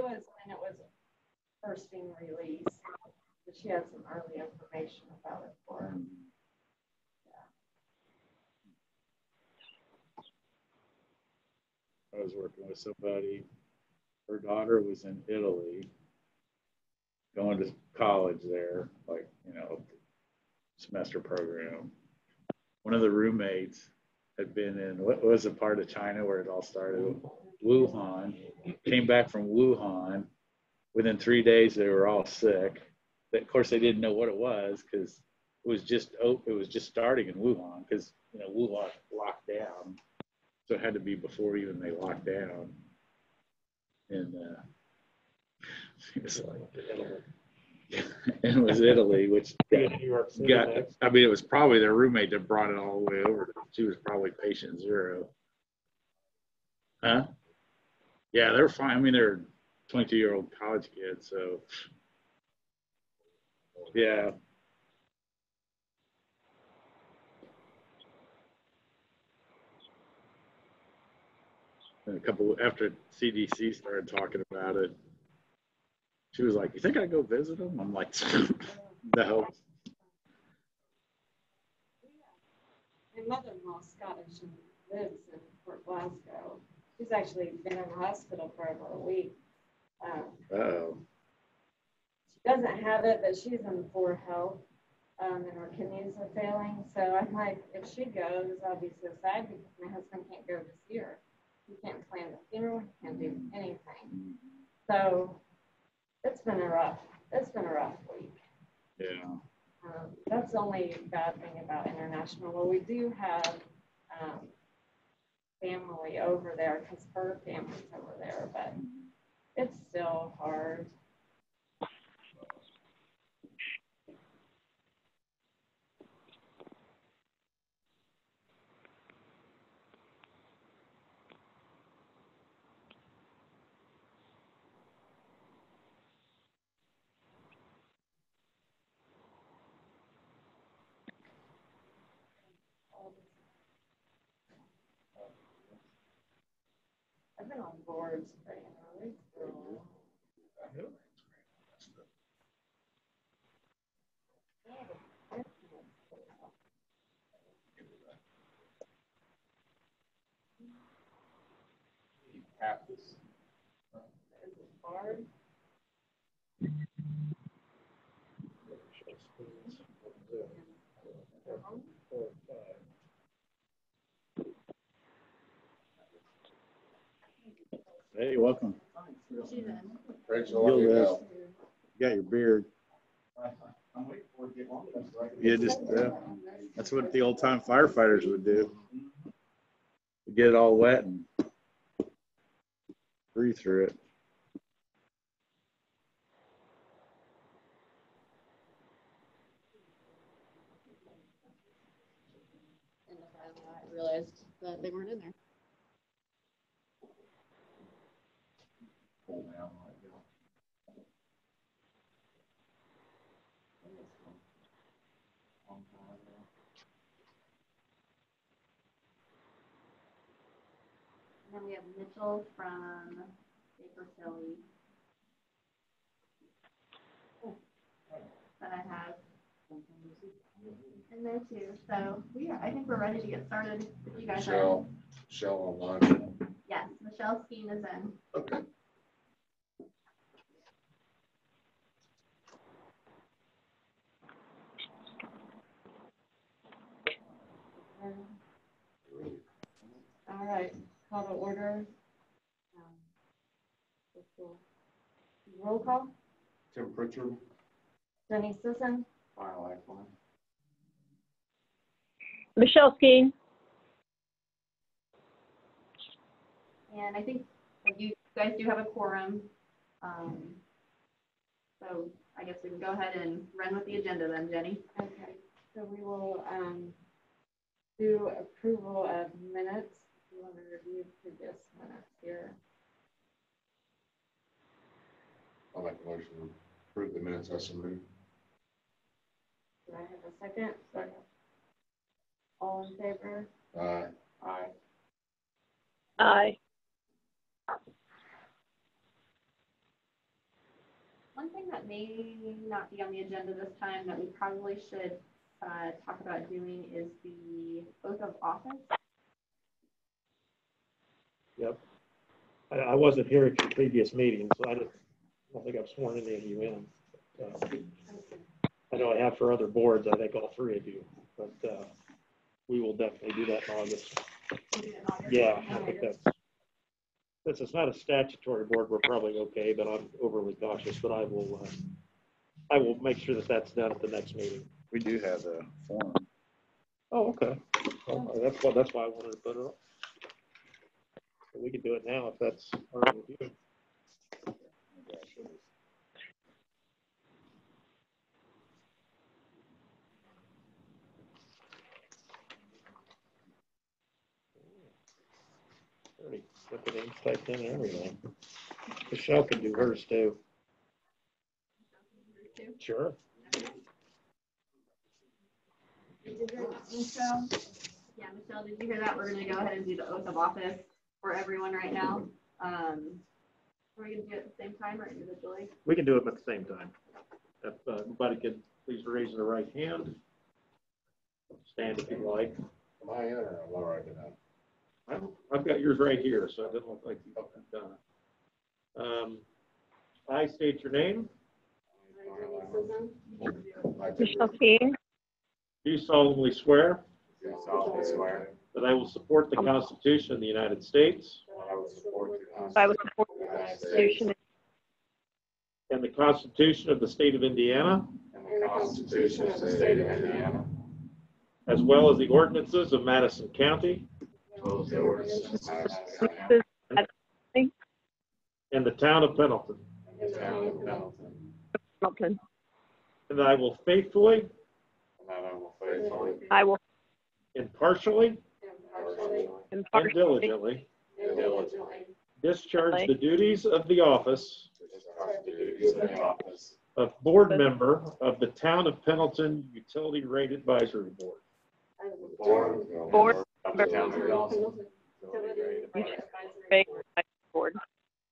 it was when it was first being released. But she had some early information about it for her. I was working with somebody, her daughter was in Italy, going to college there, like, you know, semester program. One of the roommates had been in, what was a part of China where it all started? Wuhan. Came back from Wuhan. Within 3 days, they were all sick. Of course, they didn't know what it was because it was just starting in Wuhan because, you know, Wuhan locked down. So it had to be before even they locked down. And it was like, and it was Italy, which got, I mean, it was probably their roommate that brought it all the way over. She was probably patient zero. Huh? Yeah, they're fine. I mean, they're 22-year-old college kids, so yeah. And a couple after CDC started talking about it, she was like, "You think I'd go visit them?" I'm like, "No." My mother-in-law is Scottish and lives in Fort Glasgow. She's actually been in the hospital for over a week. Oh. She doesn't have it, but she's in poor health, and her kidneys are failing. So I'm like, if she goes, I'll be so sad because my husband can't go this year. He can't plan the funeral. He can't do anything. So it's been a rough week. Yeah. That's the only bad thing about international. Well, we do have family over there because her family's over there, but it's still hard. I've been on boards for really cool. Is it hard? Hey, welcome. Rachel, You got your beard. Yeah, just that's what the old time firefighters would do. Get it all wet and breathe through it. And I realized that they weren't in there. And then we have Mitchell from Baker Tilly that I have in there too. So I think we're ready to get started. If you guys are. Michelle online. Yes, Michelle Skeen is in. Okay. All right, call to order. Roll call. Tim Pritchard. Jenny Sisson. Final Lifeline. Michelle Skeen. And I think you guys do have a quorum. So I guess we can go ahead and run with the agenda then, Jenny. Okay, so we will do approval of minutes. If you want to review previous minutes here. I'll make a motion to approve the minutes as submitted. Do I have a second? Second. All in favor? Aye. Aye. Aye. One thing that may not be on the agenda this time that we probably should talk about doing is the oath of office. Yep. I wasn't here at your previous meeting, so I don't think I've sworn any of you in. I know I have for other boards, I think all three of you, but we will definitely do that in August. Yeah, I think since it's not a statutory board, we're probably okay, but I'm overly cautious, but I will make sure that that's done at the next meeting. We do have a form. Oh, okay. Well, that's why I wanted to put it up. We can do it now if that's all right with you. Already put the names typed in and everything. Michelle can do hers too. Sure. Did you hear that, Michelle? Yeah, Michelle, did you hear that? We're going to go ahead and do the oath of office for everyone right now. Are we going to do it at the same time or individually? We can do it at the same time. If everybody could please raise their right hand. Stand if you'd like. Am I in or am I writing it down? I've got yours right here, so it doesn't look like you've done it. I state your name. Michelle King, Do solemnly swear Do solemnly swear that I will support the Constitution of the United States that I will support the I will support Constitution of the the United States Constitution and the Constitution of the State of Indiana, and the Constitution of the State of Indiana, as well as the ordinances of Madison County as well as the ordinances of Madison County and the town of Pendleton, and the town of Pendleton, Pendleton. and that I will faithfully, and that I will faithfully, I will impartially, and impartially diligently and diligently discharge the duties of the office discharge the duties of the office of board member of the Town of Pendleton Utility Rate Advisory Board. Board of the town of Pendleton. board.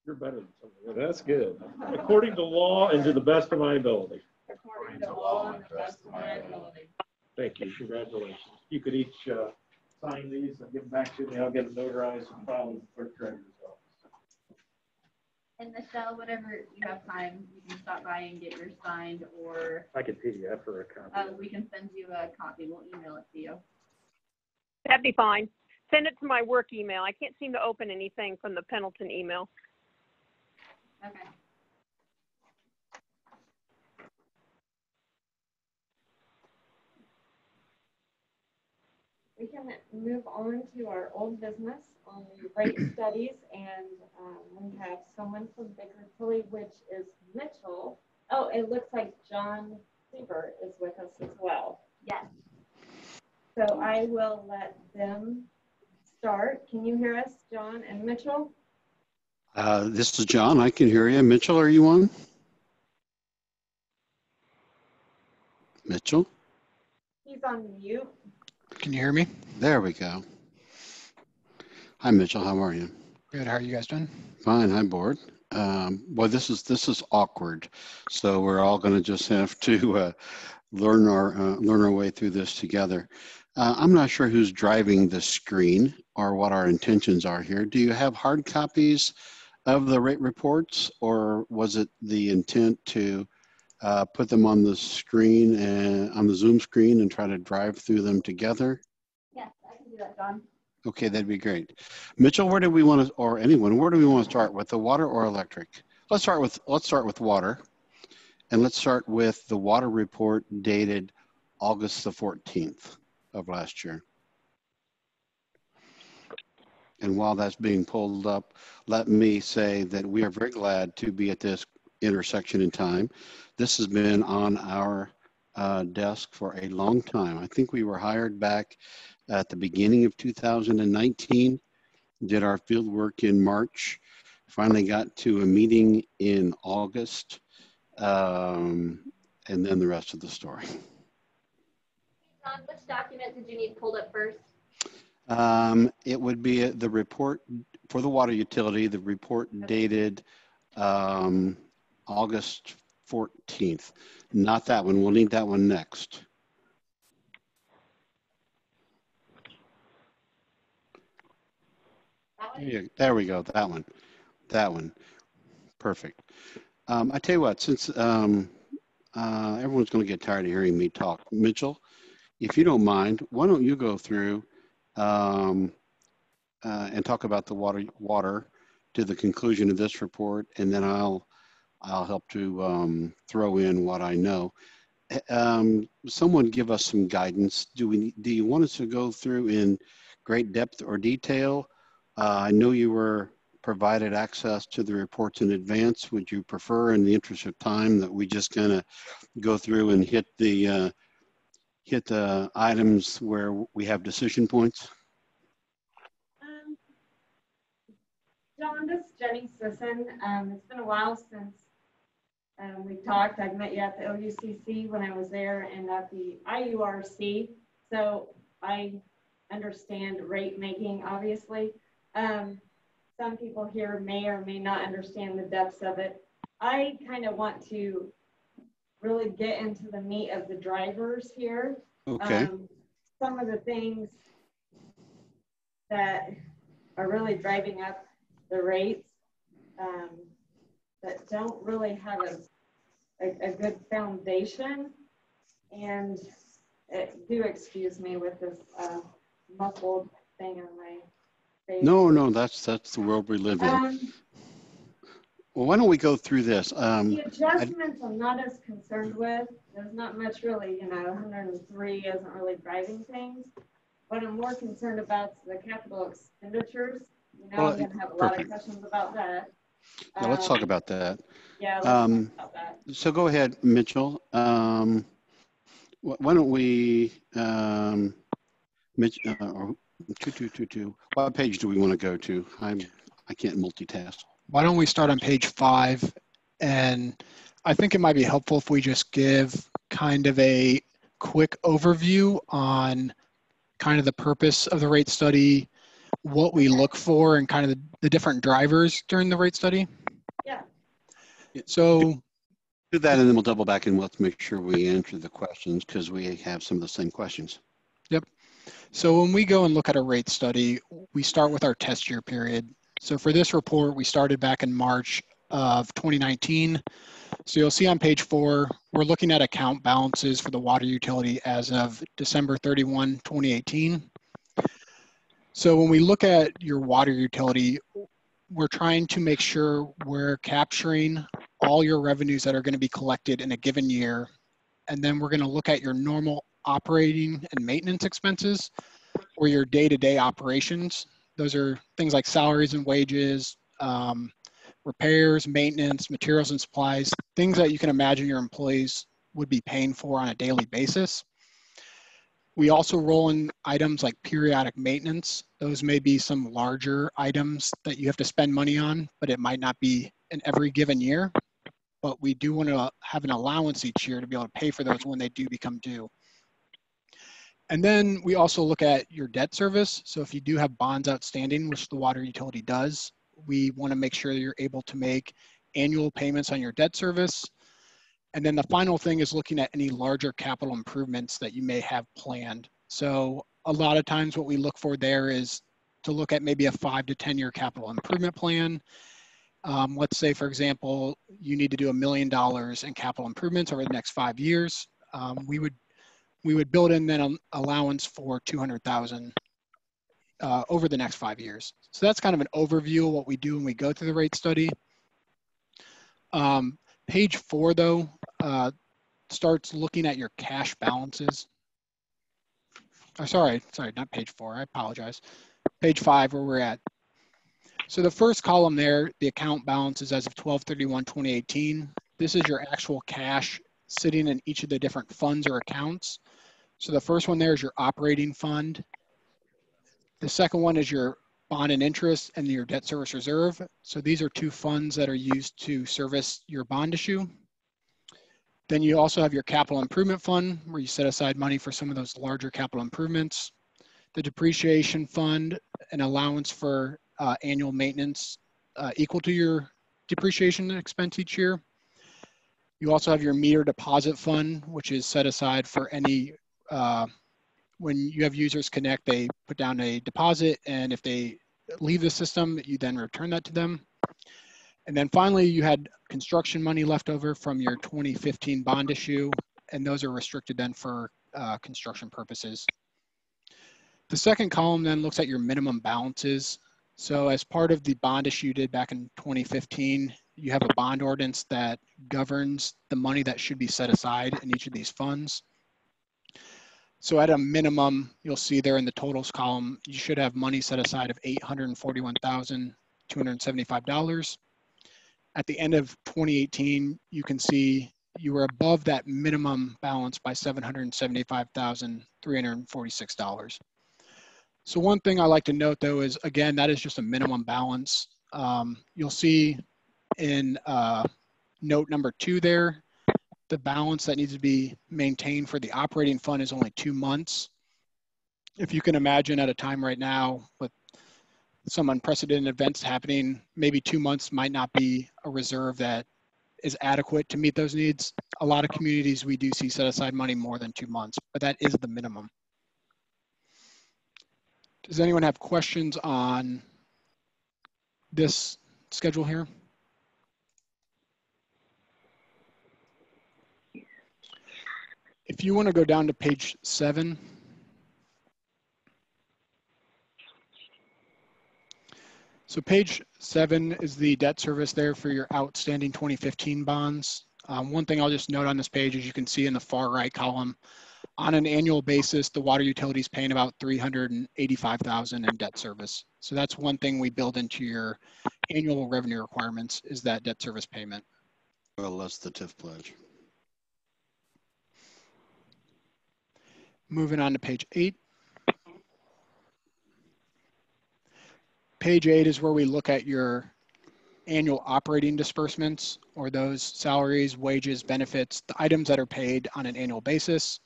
You're better than something. That's good. According to law and to the best of my ability. According to law and the best of my ability. Thank you. Congratulations. You could each sign these and give them back to me. I'll get them notarized and filed with the clerk treasurer's office. And Michelle, whenever you have time, you can stop by and get yours signed, or I could PDF for a copy. we can send you a copy. We'll email it to you. That'd be fine. Send it to my work email. I can't seem to open anything from the Pendleton email. Okay. We can move on to our old business on the rate studies, and we have someone from Baker Tilly, which is Mitchell. Oh, it looks like John Seaver is with us as well. Yes. So I will let them start. Can you hear us, John and Mitchell? This is John. I can hear you. Mitchell, are you on? Mitchell? He's on mute. Can you hear me? There we go. Hi, Mitchell. How are you? Good. How are you guys doing? Fine. Hi, board. Well, this is awkward. So we're all going to just have to learn our way through this together. I'm not sure who's driving the screen or what our intentions are here. Do you have hard copies of the rate reports, or was it the intent to put them on the screen and on the Zoom screen and try to drive through them together? Yes, I can do that, John. Okay, that'd be great. Mitchell, where do we want to, or anyone, where do we want to start with, the water or electric? Let's start with water, and let's start with the water report dated August the 14th of last year. And while that's being pulled up, let me say that we are very glad to be at this intersection in time. This has been on our desk for a long time. I think we were hired back at the beginning of 2019, did our field work in March, finally got to a meeting in August, and then the rest of the story. John, which document did you need pulled up first? It would be the report for the water utility, the report dated August 14th. Not that one. We'll need that one next. There we go. That one. That one. Perfect. I tell you what, since everyone's going to get tired of hearing me talk, Mitchell, if you don't mind, why don't you go through and talk about the water to the conclusion of this report, and then I'll help to throw in what I know. Someone give us some guidance. Do you want us to go through in great depth or detail? I know you were provided access to the reports in advance. Would you prefer, in the interest of time, that we just kind of go through and hit the items where we have decision points? John, this is Jenny Sisson. It's been a while since we talked. I met you at the OUCC when I was there and at the IURC. So I understand rate making, obviously. Some people here may or may not understand the depths of it. I kind of want to really get into the meat of the drivers here. Okay. Some of the things that are really driving up the rates that don't really have a good foundation. And do excuse me with this muffled thing on my face. No, that's the world we live in. Well, why don't we go through this? The adjustments I'm not as concerned with. There's not much really, 103 isn't really driving things. What I'm more concerned about is the capital expenditures. I'm going to have a lot of questions about that. Yeah, let's talk about that. Yeah, let's talk about that. So go ahead, Mitchell. Why don't we, Mitch, or 2222, what page do we want to go to? I can't multitask. Why don't we start on page 5? And I think it might be helpful if we just give kind of a quick overview on kind of the purpose of the rate study, what we look for, and kind of the different drivers during the rate study. Yeah. So Do that, and then we'll double back and let's make sure we answer the questions, because we have some of the same questions. Yep. So when we go and look at a rate study, we start with our test year period. So for this report, we started back in March of 2019. So you'll see on page 4, we're looking at account balances for the water utility as of December 31, 2018. So when we look at your water utility, we're trying to make sure we're capturing all your revenues that are going to be collected in a given year. And then we're going to look at your normal operating and maintenance expenses, or your day-to-day operations. Those are things like salaries and wages, repairs, maintenance, materials and supplies, things that you can imagine your employees would be paying for on a daily basis. We also roll in items like periodic maintenance. Those may be some larger items that you have to spend money on, but it might not be in every given year. But we do want to have an allowance each year to be able to pay for those when they do become due. And then we also look at your debt service. So if you do have bonds outstanding, which the water utility does, we want to make sure that you're able to make annual payments on your debt service. And then the final thing is looking at any larger capital improvements that you may have planned. So a lot of times what we look for there is to look at maybe a 5 to 10 year capital improvement plan. Let's say, for example, you need to do $1 million in capital improvements over the next 5 years. We would build in then an allowance for $200,000 over the next 5 years. So that's kind of an overview of what we do when we go through the rate study. Page 4, though, starts looking at your cash balances. Oh, sorry, not page 4. I apologize. Page 5, where we're at. So the first column there, the account balances as of 12/31/2018. This is your actual cash sitting in each of the different funds or accounts. So the first one there is your operating fund. The second one is your bond and interest and your debt service reserve. So these are 2 funds that are used to service your bond issue. Then you also have your capital improvement fund, where you set aside money for some of those larger capital improvements. The depreciation fund, an allowance for annual maintenance equal to your depreciation expense each year. You also have your meter deposit fund, which is set aside for any, when you have users connect, they put down a deposit, and if they leave the system, you then return that to them. And then finally, you had construction money left over from your 2015 bond issue, and those are restricted then for construction purposes. The second column then looks at your minimum balances. So as part of the bond issue you did back in 2015, you have a bond ordinance that governs the money that should be set aside in each of these funds. So at a minimum, you'll see there in the totals column, you should have money set aside of $841,275. At the end of 2018, you can see you were above that minimum balance by $775,346. So one thing I like to note though is, again, that is just a minimum balance. You'll see in note number 2 there, the balance that needs to be maintained for the operating fund is only 2 months. If you can imagine at a time right now with some unprecedented events happening, maybe 2 months might not be a reserve that is adequate to meet those needs. A lot of communities we do see set aside money more than 2 months, but that is the minimum. Does anyone have questions on this schedule here? If you want to go down to page 7. So page 7 is the debt service there for your outstanding 2015 bonds. One thing I'll just note on this page, as you can see in the far right column, on an annual basis, the water utility is paying about $385,000 in debt service. So that's one thing we build into your annual revenue requirements, is that debt service payment. Well, less the TIF pledge. Moving on to page 8. Page 8 is where we look at your annual operating disbursements, or those salaries, wages, benefits, the items that are paid on an annual basis.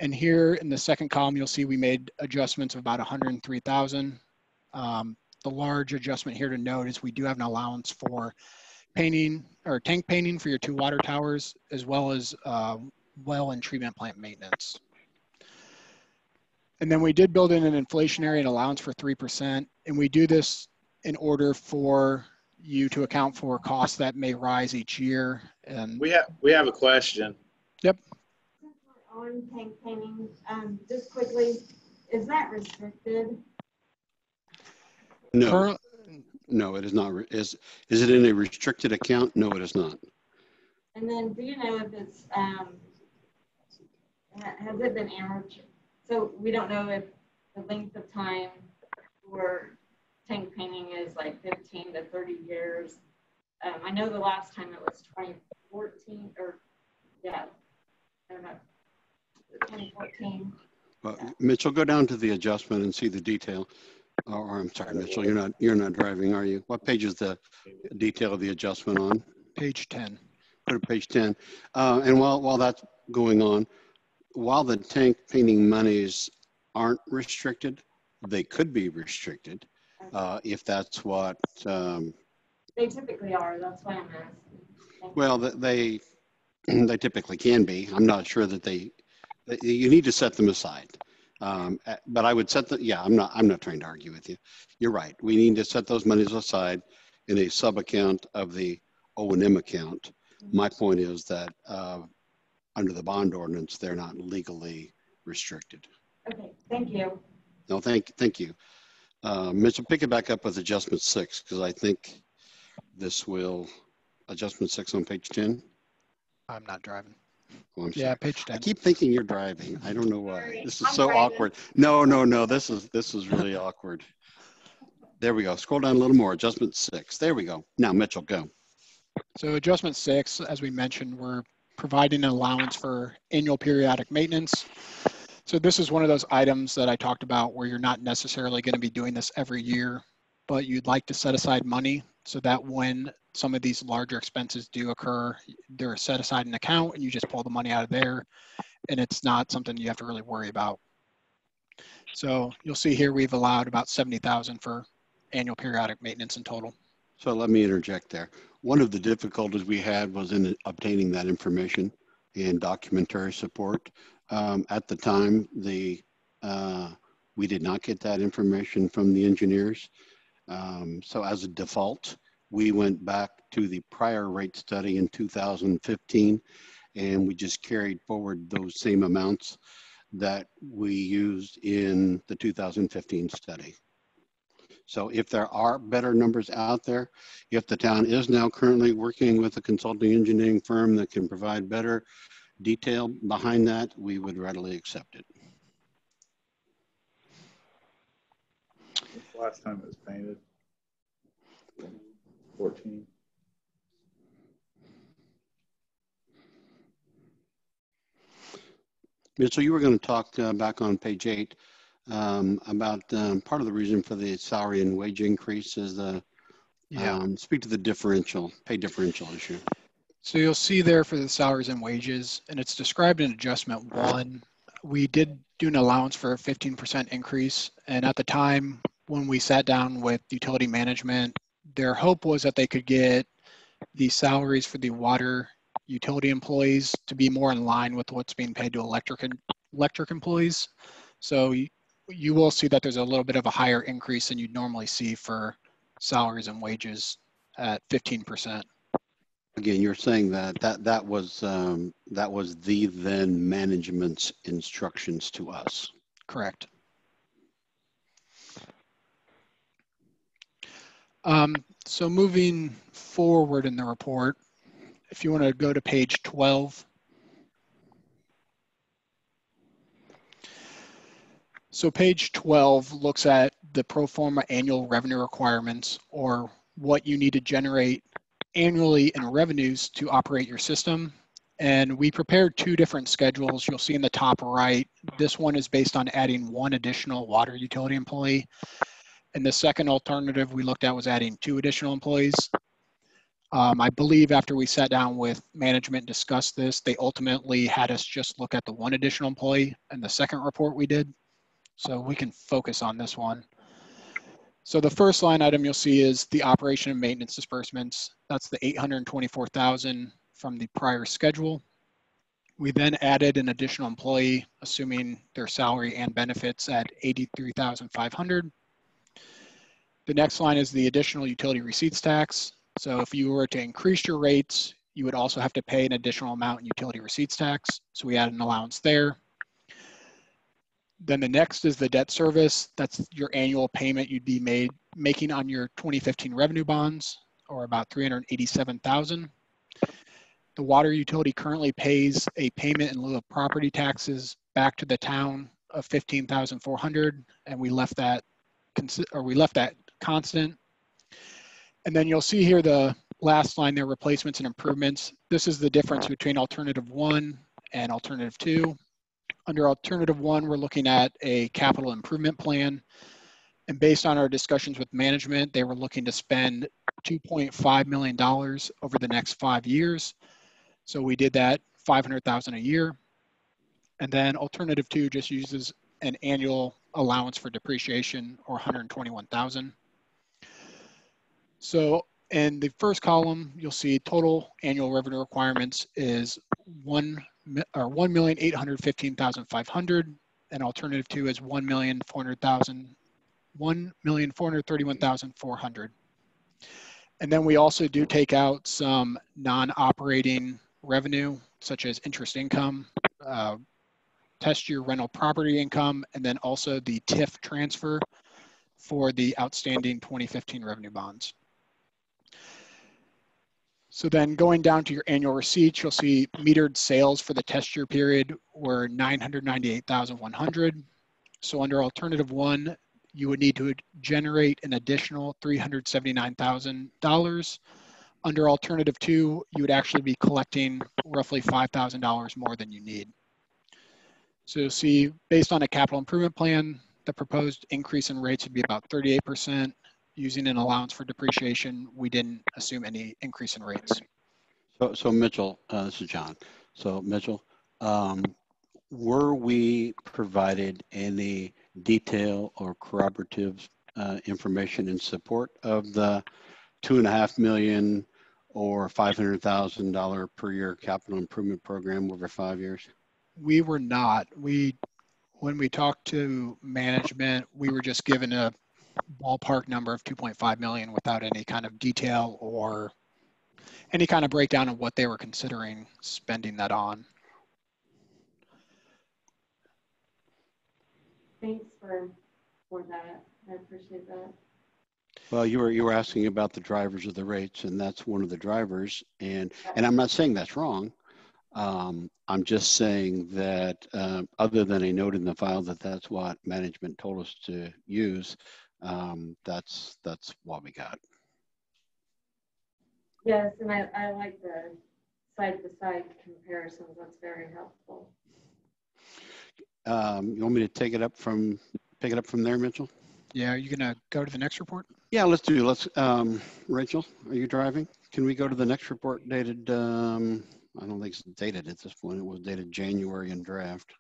And here in the second column, you'll see we made adjustments of about $103,000. The large adjustment here to note is we do have an allowance for painting or tank painting for your 2 water towers, as well as well and treatment plant maintenance. And then we did build in an inflationary and allowance for 3%. And we do this in order for you to account for costs that may rise each year. And We have a question. Yep. Since we're on tank painting, just quickly, is that restricted? No, no, it is not. Is it in a restricted account? No, it is not. And then do you know if it's, has it been amortized? So we don't know if the length of time for tank painting is like 15 to 30 years. I know the last time it was 2014 or yeah, I don't know, 2014. Well, Mitchell, go down to the adjustment and see the detail. Or I'm sorry, Mitchell, you're not driving, are you? What page is the detail of the adjustment on? page 10. Go to page 10. And while that's going on, while the tank painting monies aren't restricted, they could be restricted if that's what. They typically are. That's why I'm asking. Well, they typically can be. I'm not sure that you need to set them aside. But I would set the, yeah, I'm not trying to argue with you. You're right. We need to set those monies aside in a sub account of the O&M account. My point is that under the bond ordinance, they're not legally restricted. Okay, thank you. No, thank you. Mitchell, pick it back up with adjustment 6, because I think this will, adjustment 6 on page 10. I'm not driving. Oh, I'm Yeah, sorry. page 10. I keep thinking you're driving. I don't know why. Sorry. This is I'm so driving. awkward. No. This is really awkward. There we go. Scroll down a little more. Adjustment 6. There we go. Now, Mitchell, go. So adjustment 6, as we mentioned, we're providing an allowance for annual periodic maintenance. So this is one of those items that I talked about where you're not necessarily going to be doing this every year, but you'd like to set aside money so that when some of these larger expenses do occur, they're set aside an account and you just pull the money out of there, and it's not something you have to really worry about. So you'll see here we've allowed about $70,000 for annual periodic maintenance in total. So let me interject there. One of the difficulties we had was in obtaining that information and documentary support. At the time, we did not get that information from the engineers. So as a default, we went back to the prior rate study in 2015, and we just carried forward those same amounts that we used in the 2015 study. So if there are better numbers out there, if the town is now currently working with a consulting engineering firm that can provide better detail behind that, we would readily accept it. Last time it was painted. 14. So you were going to talk back on page 8 about part of the reason for the salary and wage increase is the speak to the pay differential issue. So you'll see there for the salaries and wages, and it's described in adjustment 1. We did do an allowance for a 15% increase, and at the time when we sat down with utility management, their hope was that they could get the salaries for the water utility employees to be more in line with what's being paid to electric employees. So you will see that there's a little bit of a higher increase than you'd normally see for salaries and wages at 15%. Again, you're saying that was the then management's instructions to us. Correct. So moving forward in the report, if you want to go to page 12. So page 12 looks at the pro forma annual revenue requirements, or what you need to generate annually in revenues to operate your system. And we prepared 2 different schedules. You'll see in the top right, this one is based on adding 1 additional water utility employee. And the second alternative we looked at was adding 2 additional employees. I believe after we sat down with management and discussed this, they ultimately had us just look at the 1 additional employee in the second report we did. So we can focus on this one. So the first line item you'll see is the operation and maintenance disbursements. That's the $824,000 from the prior schedule. We then added an additional employee, assuming their salary and benefits at $83,500. The next line is the additional utility receipts tax. So if you were to increase your rates, you would also have to pay an additional amount in utility receipts tax. So we added an allowance there. Then the next is the debt service. That's your annual payment you'd be making on your 2015 revenue bonds, or about $387,000. The water utility currently pays a payment in lieu of property taxes back to the town of $15,400, and we left that constant. And then you'll see here the last line there, replacements and improvements. This is the difference between alternative 1 and alternative 2. Under alternative 1, we're looking at a capital improvement plan. And based on our discussions with management, they were looking to spend $2.5 million over the next 5 years. So we did that $500,000 a year. And then alternative 2 just uses an annual allowance for depreciation, or $121,000. So in the first column, you'll see total annual revenue requirements is $1,815,500, and alternative 2 is $1,431,400. And then we also do take out some non-operating revenue, such as interest income, test year rental property income, and then also the TIF transfer for the outstanding 2015 revenue bonds. So then going down to your annual receipts, you'll see metered sales for the test year period were $998,100. So under alternative 1, you would need to generate an additional $379,000. Under alternative 2, you would actually be collecting roughly $5,000 more than you need. So you'll see, based on a capital improvement plan, the proposed increase in rates would be about 38%. Using an allowance for depreciation, we didn't assume any increase in rates. So Mitchell, this is John. So Mitchell, were we provided any detail or corroborative information in support of the 2.5 million or $500,000 per year capital improvement program over 5 years? We were not. When we talked to management, we were just given a ballpark number of 2.5 million without any kind of detail or any kind of breakdown of what they were considering spending that on. Thanks for that. I appreciate that. Well, you were asking about the drivers of the rates, and that's one of the drivers. And I'm not saying that's wrong. I'm just saying that other than a note in the file that that's what management told us to use, that's what we got. Yes, and I like the side-to-side comparisons. That's very helpful. You want me to pick it up from there, Mitchell? Yeah, are you gonna go to the next report? Yeah, let's Rachel, are you driving? Can we go to the next report dated, I don't think it's dated at this point. It was dated January in draft.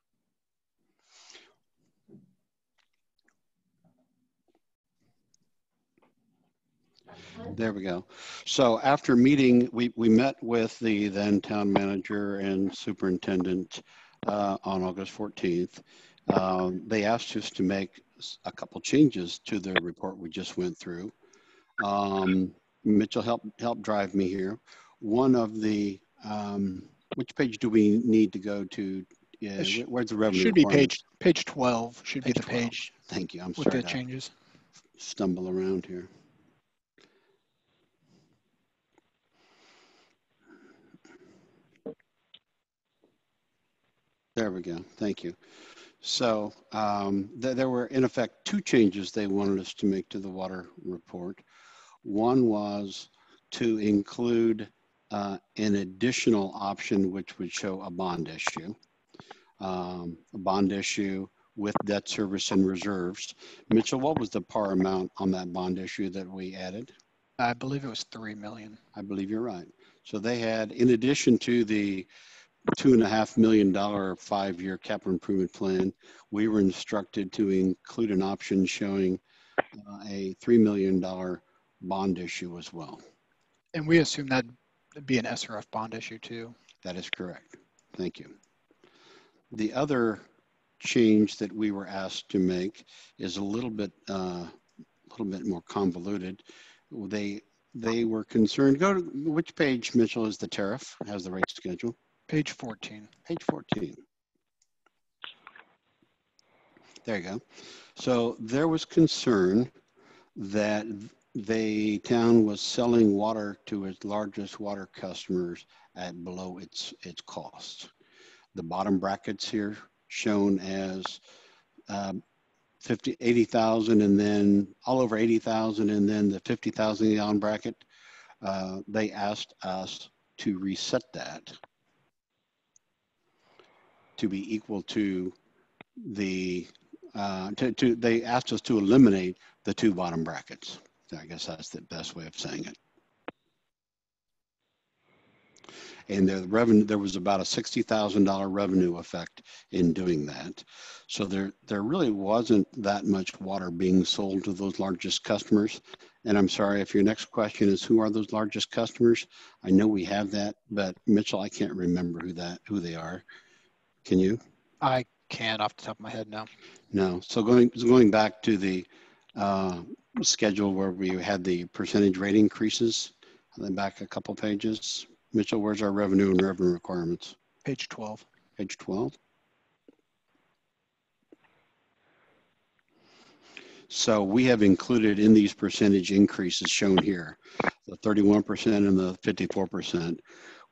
There we go. So after meeting, we met with the then town manager and superintendent on August 14th. They asked us to make a couple changes to the report we just went through. Mitchell helped drive me here. One of the, which page do we need to go to? Yeah, where's the revenue? Should be page 12. Should be the 12. page. Thank you. I'm with sorry the changes. Stumble around here. There we go. Thank you. So there were, in effect, two changes they wanted us to make to the water report. One was to include an additional option, which would show a bond issue with debt service and reserves. Mitchell, what was the par amount on that bond issue that we added? I believe it was 3 million. I believe you're right. So they had, in addition to the $2.5 million 5-year capital improvement plan, we were instructed to include an option showing a $3 million bond issue as well. And we assume that'd be an SRF bond issue too. That is correct. Thank you. The other change that we were asked to make is a little bit more convoluted. They were concerned. Go to which page, Mitchell, is the tariff? Has the rate schedule? Page 14. Page 14. There you go. So there was concern that the town was selling water to its largest water customers at below its cost. The bottom brackets here shown as 80,000 and then all over 80,000 and then the 50,000 gallon bracket. They asked us to reset that to be equal to the, they asked us to eliminate the two bottom brackets. So I guess that's the best way of saying it. And the revenue, there was about a $60,000 revenue effect in doing that. So there really wasn't that much water being sold to those largest customers. And I'm sorry if your next question is who are those largest customers? I know we have that, but Mitchell, I can't remember who they are. Can you? I can't off the top of my head now. No. So going back to the schedule where we had the percentage rate increases, and then back a couple pages. Mitchell, where's our revenue and revenue requirements? Page 12. Page 12. So we have included in these percentage increases shown here, the 31% and the 54%,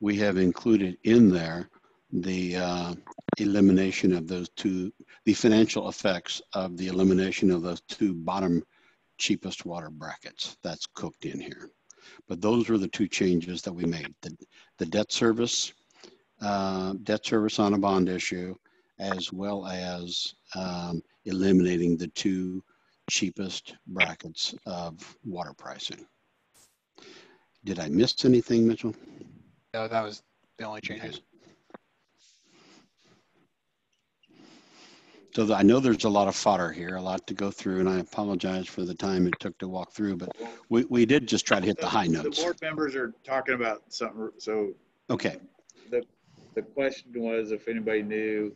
we have included in there the elimination of those two, the financial effects of the elimination of those two bottom cheapest water brackets. That's cooked in here. But those were the two changes that we made. The debt service on a bond issue, as well as eliminating the two cheapest brackets of water pricing. Did I miss anything, Mitchell? No, that was the only changes. So I know there's a lot of fodder here, a lot to go through, and I apologize for the time it took to walk through, but we did just try to hit the high notes. The board members are talking about something, so Okay. the question was if anybody knew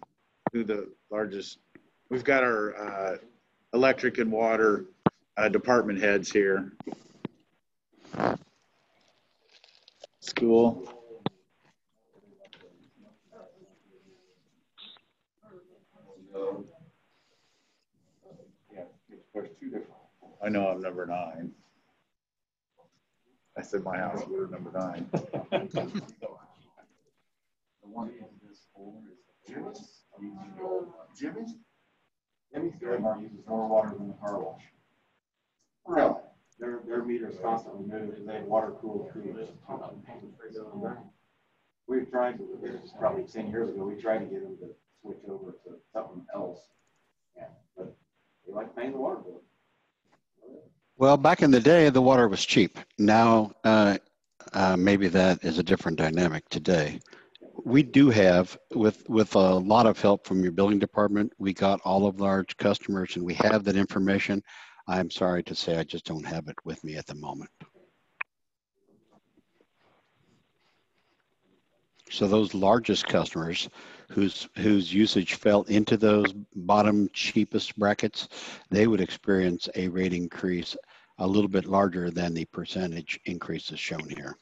who the largest, we've got our electric and water department heads here. School. There's two different. I know I'm number 9. I said my house was number 9. The one in this folder is Jimmy's? Jimmy's uses more water than the car wash. Really? Their meters constantly move because they have water cooled coolers. We've tried, this is probably 10 years ago, we tried to get them to switch over to something else. Yeah, but they like paying the water bill. Well, back in the day, the water was cheap. Now, maybe that is a different dynamic today. We do have, with a lot of help from your building department, we got all of large customers and we have that information. I'm sorry to say, I just don't have it with me at the moment. So those largest customers whose usage fell into those bottom cheapest brackets, they would experience a rate increase a little bit larger than the percentage increases shown here.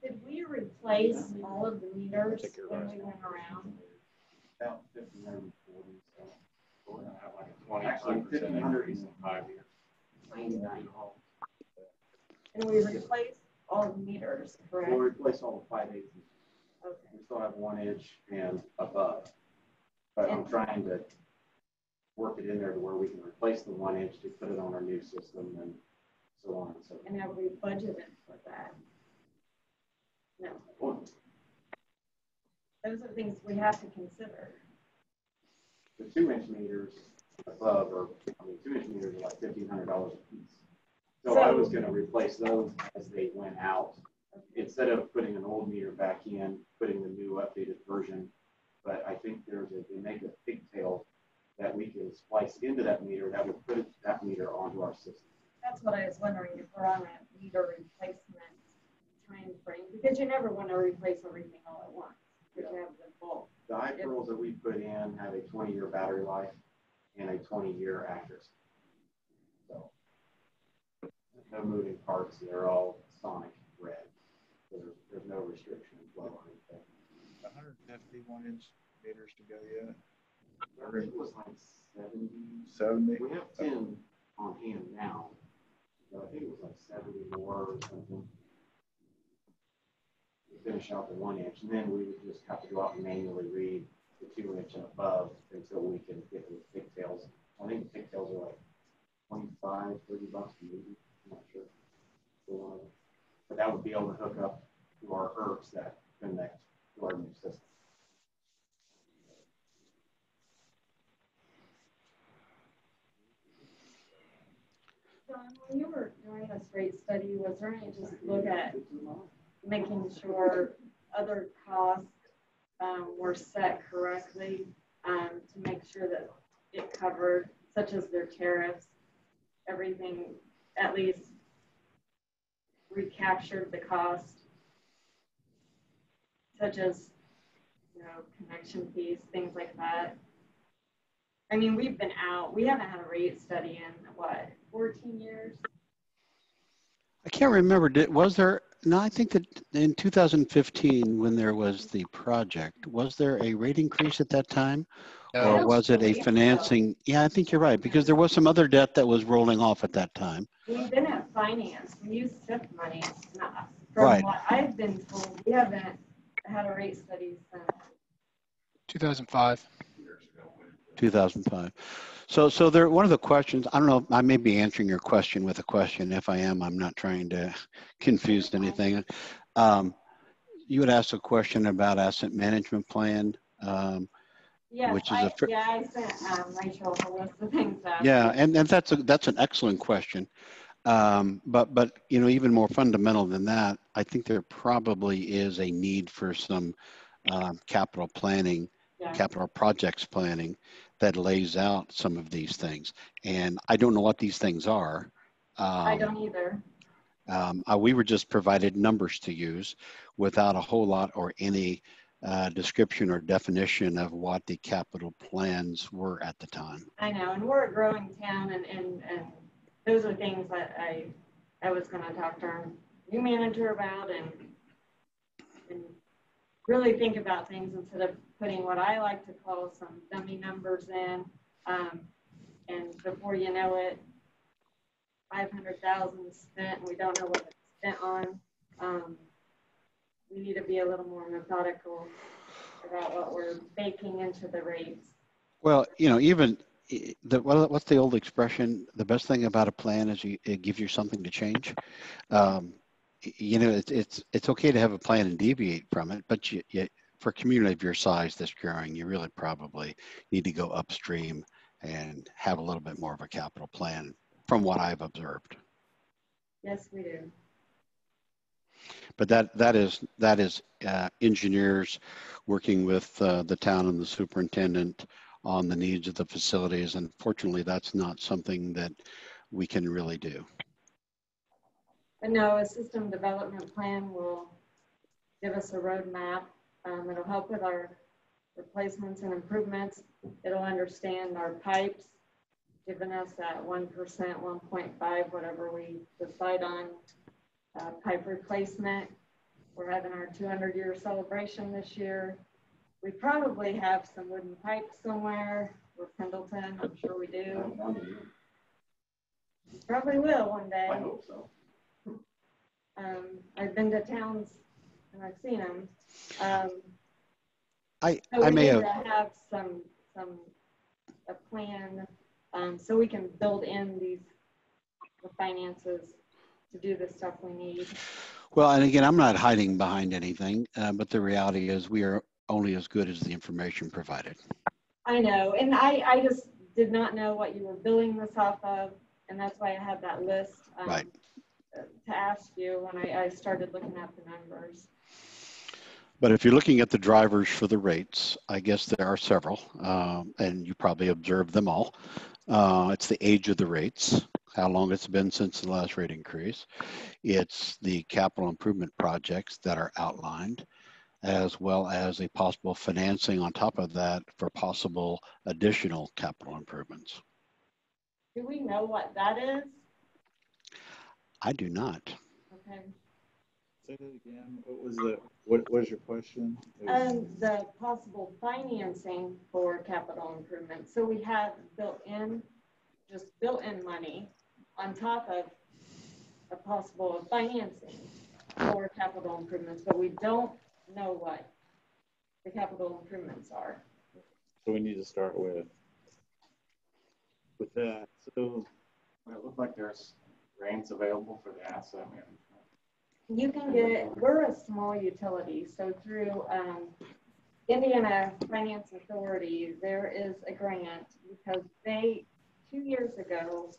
Did we replace all of the meters when we went around? About 1,540, so we're gonna have like a 1,500 in 5 years. And we replaced all the meters, correct? We'll replace all the 5/8. Okay. We still have 1 inch and above, but I'm trying to work it in there to where we can replace the 1 inch to put it on our new system and so on and so forth. And have we budgeted for that? No. Those are things we have to consider. The 2-inch meters above are, 2-inch meters are like $1,500 a piece. So I was going to replace those as they went out instead of putting an old meter back in, putting the new updated version. But I think they make a pigtail that we can splice into that meter that would put that meter onto our system. That's what I was wondering, if we're on a meter replacement time frame, because you never want to replace everything all at once, because you have the bulk. The high pearls that we put in have a 20-year battery life and a 20-year accuracy. So no moving parts. They're all sonic red. So there's no restriction as well or anything. 150 1-inch meters to go yet? I think it was like 70. 70? We have 10 on hand now. So I think it was like 70 more or something. We finish out the 1-inch, and then we would just have to go out and manually read the 2-inch and above until we can get the pigtails. I think the pigtails are like $25, $30 maybe. I'm not sure. So, but that would be able to hook up to our ERCs that connect to our new system. John, when you were doing this rate study, was there any just look at making sure other costs were set correctly to make sure that it covered, such as their tariffs, everything at least recaptured the cost, such as, connection fees, things like that? I mean, we've been out, we haven't had a rate study in, 14 years? I can't remember, was there, no, I think that in 2015, when there was the project, was there a rate increase at that time? No. Or was it a financing? Yeah, I think you're right, because there was some other debt that was rolling off at that time. We didn't finance, we used SIP money. Right. From what I've been told, we haven't had a rate study since. 2005. 2005. So there, one of the questions, I don't know, I may be answering your question with a question. If I am, I'm not trying to confuse anything. You had asked a question about asset management plan. Yes, which is I sent Rachel a list of things. Yeah, and that's an excellent question. But you know, even more fundamental than that, I think there probably is a need for some capital planning, Yeah. capital projects planning that lays out some of these things. And I don't know what these things are. I don't either. We were just provided numbers to use without a whole lot or any description or definition of what the capital plans were at the time. I know, and we're a growing town, and those are things that I was going to talk to our new manager about, and really think about things instead of putting what I like to call some dummy numbers in, and before you know it, 500,000 spent, and we don't know what it's spent on. We need to be a little more methodical about what we're baking into the rates. Well, you know, even what's the old expression? The best thing about a plan is it gives you something to change. You know, it's okay to have a plan and deviate from it, but for a community of your size that's growing, you really probably need to go upstream and have a little bit more of a capital plan, from what I've observed. Yes, we do. But that is engineers working with the town and the superintendent on the needs of the facilities. And fortunately, that's not something that we can really do. But no, a system development plan will give us a roadmap. It'll help with our replacements and improvements. It'll understand our pipes, giving us that 1%, 1.5, whatever we decide on. Pipe replacement. We're having our 200-year celebration this year. We probably have some wooden pipes somewhere. We're Pendleton, I'm sure we do. Probably will one day. I hope so. I've been to towns and I've seen them. I we may need have. to have a plan so we can build in the finances to do the stuff we need. Well, and again, I'm not hiding behind anything, but the reality is we are only as good as the information provided. I know, and I just did not know what you were billing this off of, and that's why I had that list Right. To ask you when I started looking at the numbers. But if you're looking at the drivers for the rates, I guess there are several, and you probably observed them all. It's the age of the rates, how long it's been since the last rate increase. It's the capital improvement projects that are outlined, as well as a possible financing on top of that for possible additional capital improvements. Do we know what that is? I do not. Okay. Say that again. What was your question? The possible financing for capital improvements. So we have built-in money on top of a possible financing for capital improvements, but we don't know what the capital improvements are. So we need to start with that. So It looked like there's grants available for that. So I mean, You can we're a small utility, so through Indiana Finance Authority, there is a grant because 2 years ago,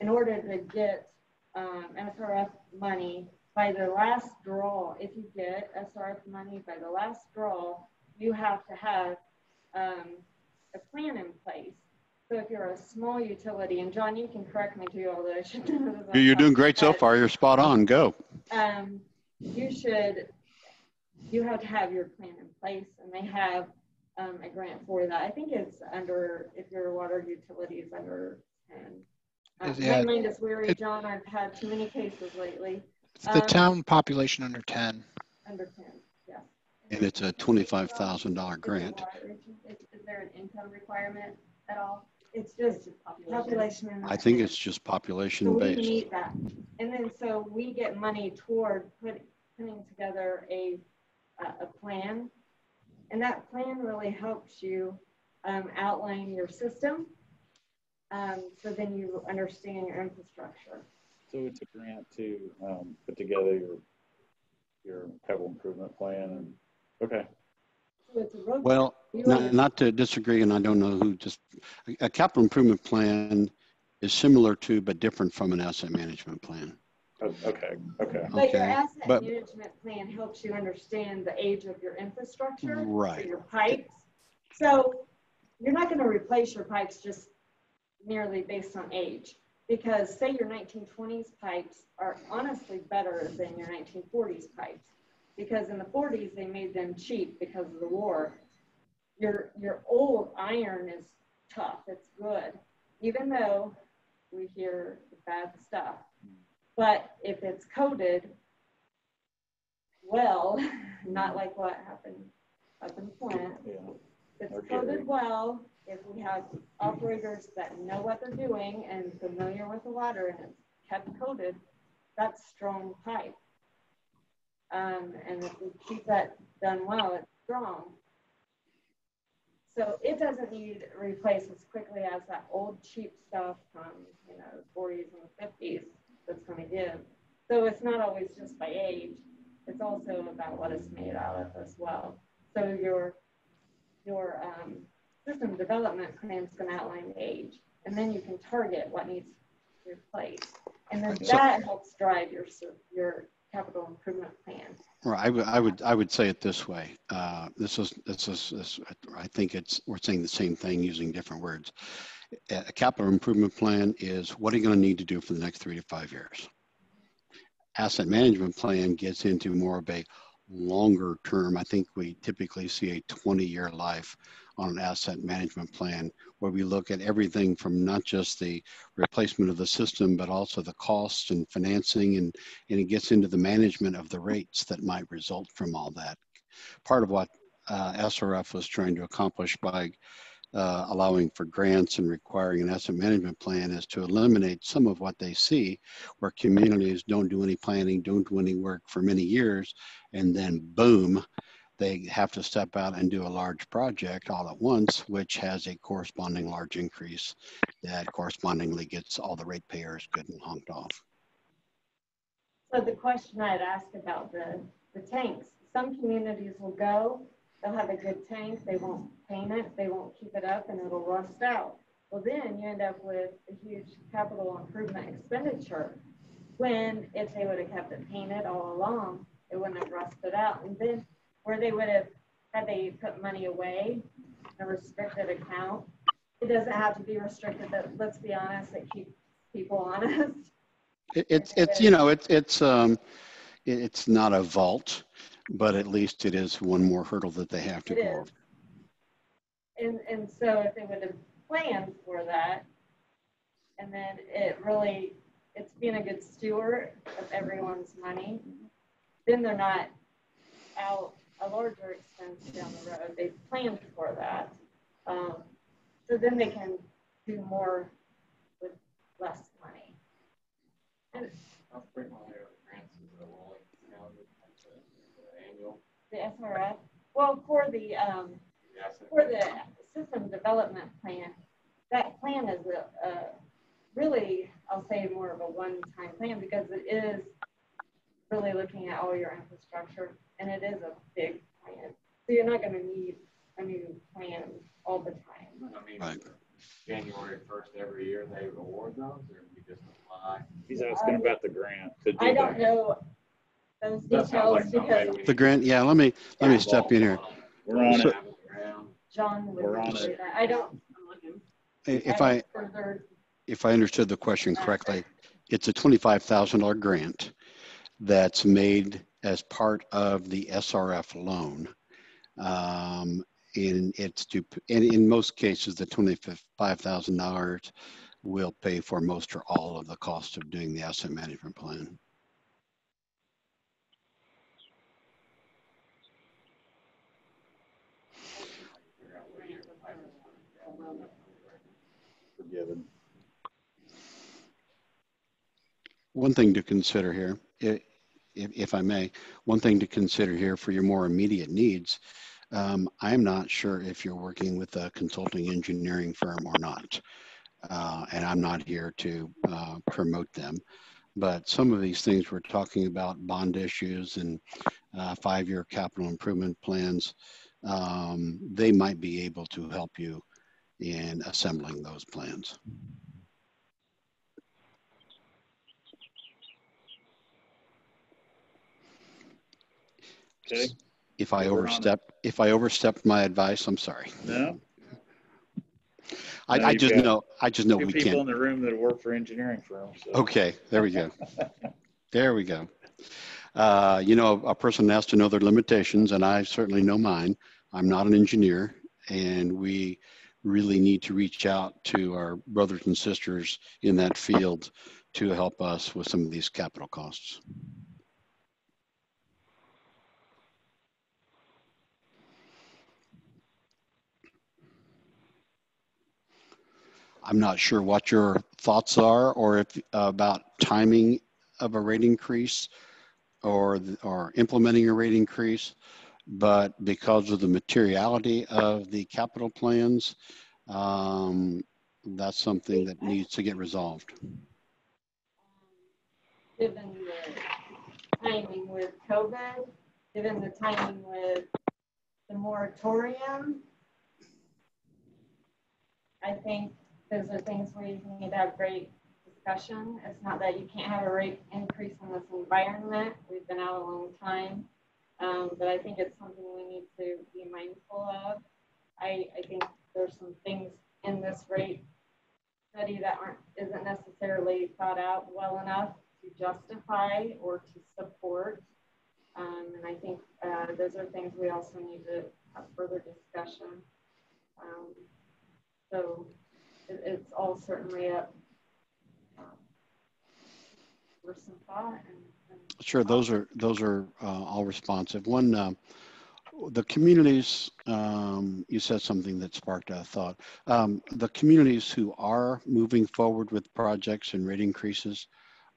in order to get SRF money by the last draw, if you get SRF money by the last draw, you have to have a plan in place. So if you're a small utility, and John, you can correct me too, although I should know this. You're doing great so far. You're spot on. Go. You have to have your plan in place, and they have a grant for that. I think it's under, if your water utility is under 10. My mind is weary, John. I've had too many cases lately. It's the town population under 10. Under 10, yeah. And it's a $25,000 grant. Is there an income requirement at all? It's just population. I think it's just population so based. we need that. And then so we get money toward putting together a plan. And that plan really helps you outline your system. So then you understand your infrastructure. So it's a grant to put together your capital improvement plan. And, okay. So it's a roadmap. Well, not to disagree, and I don't know who a capital improvement plan is similar to, but different from an asset management plan. Okay. But your Okay, asset but- management plan helps you understand the age of your infrastructure. So Right. your pipes. So you're not going to replace your pipes just merely based on age. Because say your 1920s pipes are honestly better than your 1940s pipes. Because in the 40s, they made them cheap because of the war. Your old iron is tough. It's good. Even though we hear the bad stuff. But if it's coated well, not like what happened up in Flint, Yeah. if it's Okay. coated well, if we have operators that know what they're doing and familiar with the water and it's kept coated, that's strong pipe. And if we keep that done well, it's strong. So it doesn't need replaced as quickly as that old cheap stuff from, the 40s and the 50s that's going to give. So it's not always just by age. It's also about what it's made out of as well. So your system development plan is going to outline the age, and then you can target what needs replaced, and then that helps drive your capital improvement plan. Right, I would say it this way. This is I think we're saying the same thing using different words. A capital improvement plan is what are you going to need to do for the next 3 to 5 years. Asset management plan gets into more of a longer term. I think we typically see a 20-year life on an asset management plan, where we look at everything from not just the replacement of the system, but also the costs and financing, and it gets into the management of the rates that might result from all that. Part of what SRF was trying to accomplish by allowing for grants and requiring an asset management plan is to eliminate some of what they see, where communities don't do any planning, don't do any work for many years, and then boom, they have to step out and do a large project all at once, which has a corresponding large increase that correspondingly gets all the ratepayers good and honked off. So the question I had asked about the tanks, some communities will go, they'll have a good tank, they won't paint it, they won't keep it up, and it'll rust out. Well, then you end up with a huge capital improvement expenditure, when if they would have kept it painted all along, it wouldn't have rusted out. And then where they would have, had they put money away, a restricted account, it doesn't have to be restricted, but let's be honest, it keeps people honest. It's not a vault, but at least it is one more hurdle that they have to go over. And so if they would have planned for that, and then it's being a good steward of everyone's money, then they're not out a larger expense down the road. They've planned for that. So then they can do more with less money. And How frequently are grants rolling out the annual? the SRF, well, for the system development plan, that plan is a really, I'll say, more of a one-time plan, because it is really looking at all your infrastructure, and it is a big plan. So you're not going to need a new plan all the time. I mean, Right. January 1st every year they award those, or you just apply? He's asking about the grant. I don't know those That sounds details like something because we need The grant, yeah, let me step in here. We're on it. John would We're on say it. that. I don't. If I understood the question correctly, it's a $25,000 grant that's made as part of the SRF loan. And in most cases, the $25,000 will pay for most or all of the cost of doing the asset management plan. Forgiven. One thing to consider here, if I may, one thing to consider here for your more immediate needs, I'm not sure if you're working with a consulting engineering firm or not, and I'm not here to promote them, but some of these things we're talking about, bond issues and 5-year capital improvement plans, they might be able to help you in assembling those plans. Okay. If I Yeah, we're on it. overstepped my advice, I'm sorry. No? I No, you've just got know two we people can't. in the room that work for engineering firms. So. Okay, there we go. There we go. A person has to know their limitations, and I certainly know mine. I'm not an engineer, and we really need to reach out to our brothers and sisters in that field to help us with some of these capital costs. I'm not sure what your thoughts are, or if about timing of a rate increase, or implementing a rate increase, but because of the materiality of the capital plans, that's something that needs to get resolved. Given the timing with COVID, given the timing with the moratorium, I think those are things where you need to have great discussion. It's not that you can't have a rate increase in this environment. We've been out a long time, but I think it's something we need to be mindful of. I think there's some things in this rate study that isn't necessarily thought out well enough to justify or to support. And I think those are things we also need to have further discussion. So it's all certainly up for some thought. Sure, those are all responsive. One, the communities, you said something that sparked a thought. The communities who are moving forward with projects and rate increases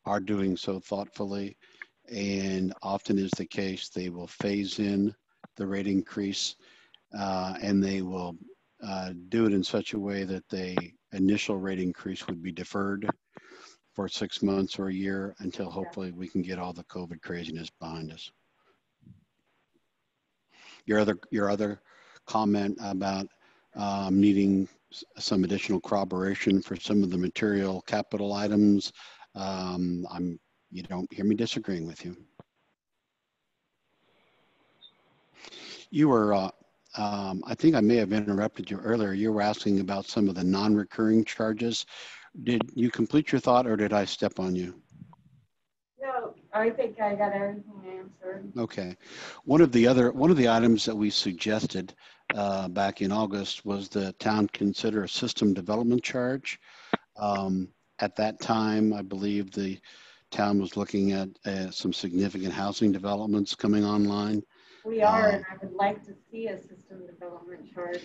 are doing so thoughtfully, and often is the case, they will phase in the rate increase, and they will do it in such a way that the initial rate increase would be deferred for 6 months or a year until hopefully we can get all the COVID craziness behind us. Your other comment about needing some additional corroboration for some of the material capital items, you don't hear me disagreeing with you. You were, I think I may have interrupted you earlier. You were asking about some of the non-recurring charges. Did you complete your thought, or did I step on you? No, I think I got everything answered. Okay. One of the items that we suggested back in August was the town consider a system development charge. At that time, I believe the town was looking at some significant housing developments coming online. We are, and I would like to see a system development charge.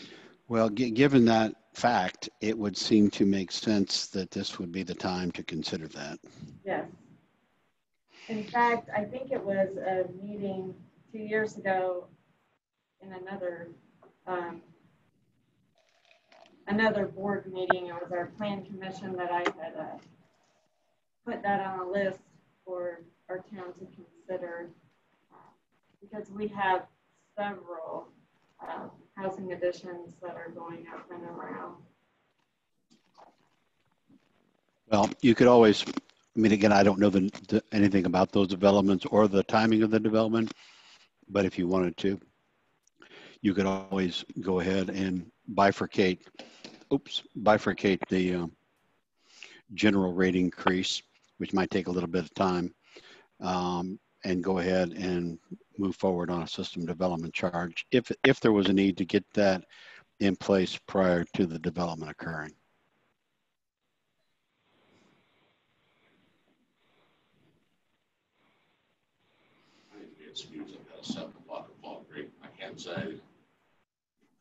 Well, given that fact, it would seem to make sense that this would be the time to consider that. Yes. In fact, I think it was a meeting 2 years ago in another board meeting. It was our plan commission that I had put that on a list for our town to consider, because we have several housing additions that are going up and around. Well, you could always, I mean, again, I don't know anything about those developments or the timing of the development, but if you wanted to, you could always go ahead and bifurcate the general rate increase, which might take a little bit of time, and go ahead and move forward on a system development charge if there was a need to get that in place prior to the development occurring. It's usually about 7 o'clock at Fall Creek. I can say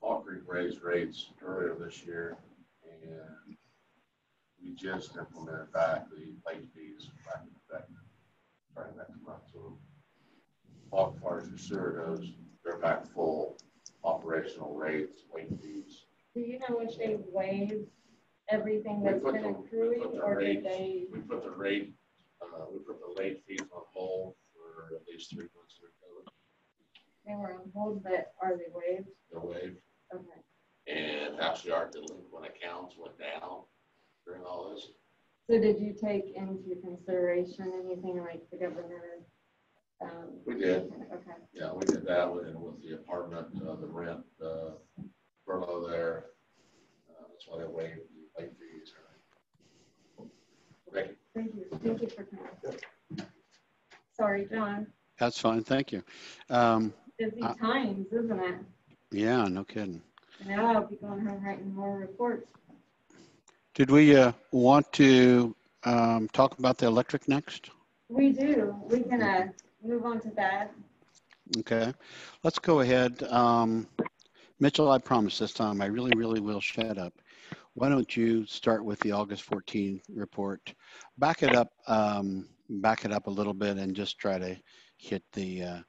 Fall Creek raised rates earlier this year, and we just implemented back the late fees back in effect starting next month. So as far as your sewer goes, they're back full operational rates, late fees. Do you know if they waived everything that's been accruing, or did they? We put the rate, we put the late fees on hold for at least 3 months of COVID. They were on hold, but are they waived? They're waived. Okay. And actually our delinquent accounts went down during all this. So did you take into consideration anything like the governor We did. Okay. Yeah, we did that with the apartment, the rent, furlough there. That's why they waived the late fees. Thank you. Thank you. Thank you for coming. Sorry, John. That's fine. Thank you. Busy times, isn't it? Yeah, no kidding. Now I'll be going home writing more reports. Did we want to talk about the electric next? We do. We can move on to that. Okay, let's go ahead. Mitchell, I promise this time I really, really will shut up. Why don't you start with the August 14 report? Back it up a little bit and just try to hit the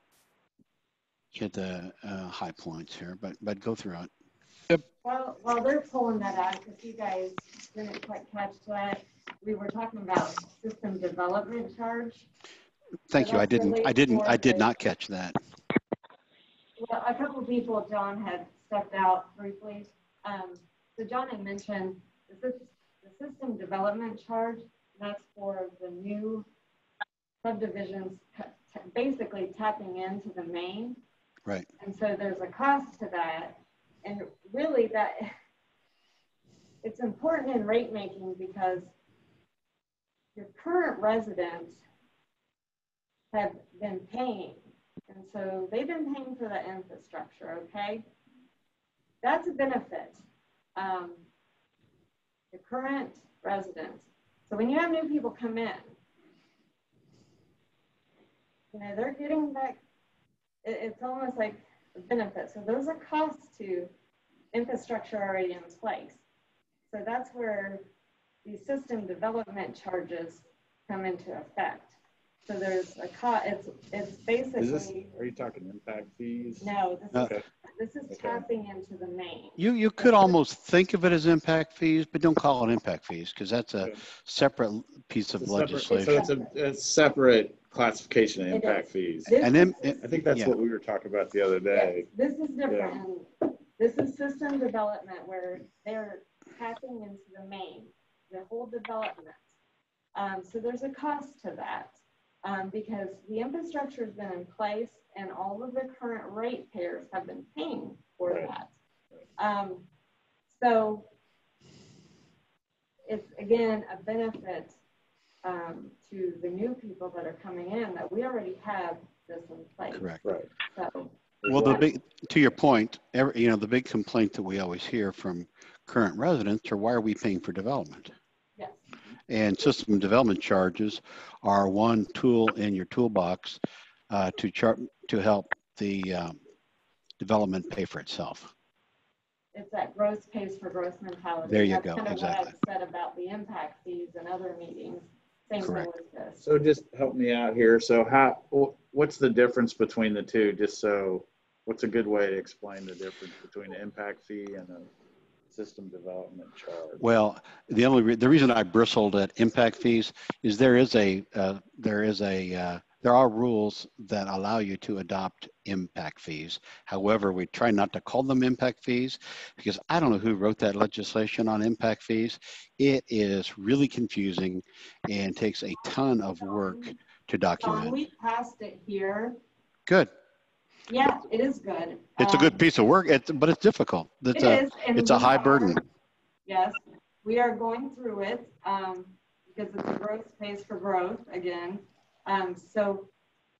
high points here, but go through it. While they're pulling that out, because you guys didn't quite catch that, we were talking about system development charge. Thank you. I did not catch that. Well, a couple of people, John, had stepped out briefly. So John had mentioned the system development charge. That's for the new subdivisions, basically tapping into the main. Right. And so there's a cost to that. And really that it's important in rate making because your current residents have been paying. And so they've been paying for that infrastructure, okay? That's a benefit. The current residents. So when you have new people come in, you know, they're getting back, it's almost like a benefit. So there's a cost to infrastructure already in place. So that's where the system development charges come into effect. So there's a cost, it's basically. Are you talking impact fees? No, this is Okay. tapping into the main. You could almost think of it as impact fees, but don't call it impact fees because that's a separate piece of legislation. So it's a separate classification of impact fees. And then I think that's what we were talking about the other day. This is different. This is system development where they're tapping into the main, the whole development. So there's a cost to that because the infrastructure has been in place and all of the current ratepayers have been paying for that. So it's, again, a benefit to the new people that are coming in that we already have this in place. Correct. Right. So, well, to your point, the big complaint that we always hear from current residents are why are we paying for development? yes. And system development charges are one tool in your toolbox to help the development pay for itself. It's that growth pays for growth mentality. There you That's go, kind of exactly. what I've said about the impact fees and other meetings. Same thing with this. So just help me out here. So what's the difference between the two? What's a good way to explain the difference between the impact fee and the system development charge? Well, the reason I bristled at impact fees is there are rules that allow you to adopt impact fees. However, we try not to call them impact fees because I don't know who wrote that legislation on impact fees. It is really confusing and takes a ton of work to document. We passed it here. Good. Yeah, it is good. It's a good piece of work, but it's difficult. It's a high burden. Yes, we are going through it because it's a growth pays for growth again. So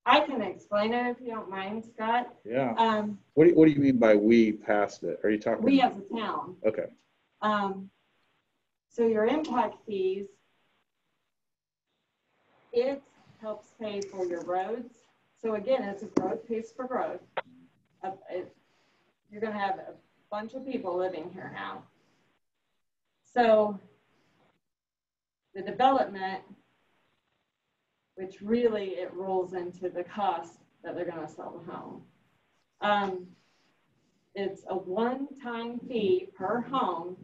I can explain it if you don't mind, Scott. Yeah. What do you mean by we passed it? Are you talking? We as a town. Okay. So your impact fees, it helps pay for your roads. So again, it's a growth pays for growth. You're going to have a bunch of people living here now. So the development, which really it rolls into the cost that they're going to sell the home. It's a one-time fee per home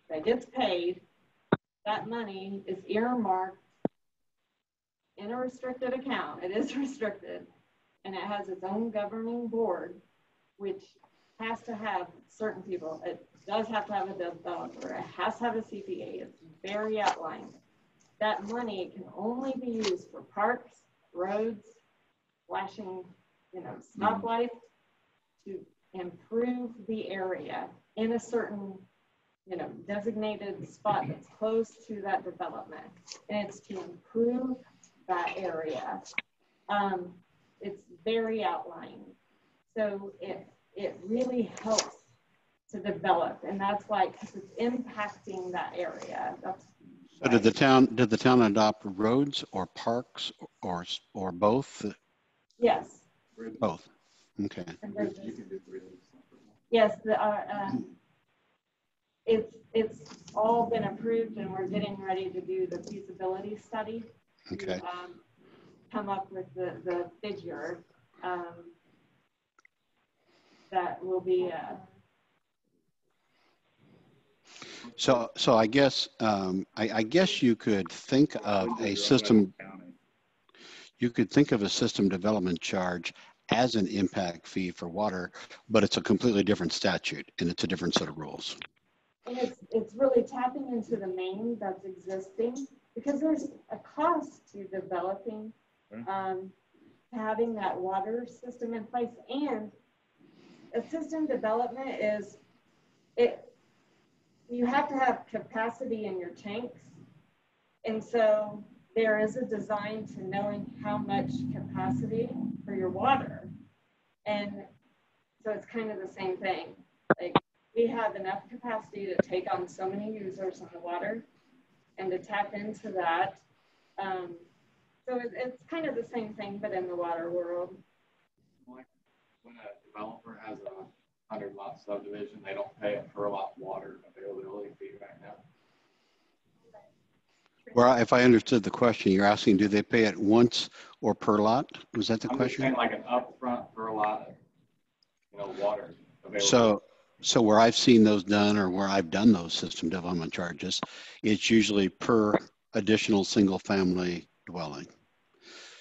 that gets paid. That money is earmarked in a restricted account. It is restricted, and it has its own governing board, which has to have certain people. It does have to have a developer. It has to have a CPA. It's very outlined. That money can only be used for parks roads, flashing, stoplights to improve the area in a certain, designated spot that's close to that development. And it's to improve that area. It's very outlying. So it really helps to develop, and that's why, because it's impacting that area. So did the town adopt roads or parks or both? Yes. Both. Okay. Yes, it's all been approved, and we're getting ready to do the feasibility study. Okay. To, come up with the figure that will be. So I guess I guess you could think of a system. You could think of a system development charge as an impact fee for water, but it's a completely different statute and it's a different set of rules. And it's really tapping into the main that's existing, because there's a cost to developing, having that water system in place. And a system development is, you have to have capacity in your tanks. And so there is a design to knowing how much capacity for your water. And so it's kind of the same thing. Like, we have enough capacity to take on so many users on the water and to tap into that. So it's kind of the same thing, but in the water world. Like when a developer has a 100-lot subdivision, they don't pay a per lot water availability fee right now. Well, if I understood the question, you're asking, do they pay it once or per lot? Was that the I'm question? just saying like an upfront per lot, water availability. So where I've seen those done, or where I've done those system development charges, it's usually per additional single family dwelling.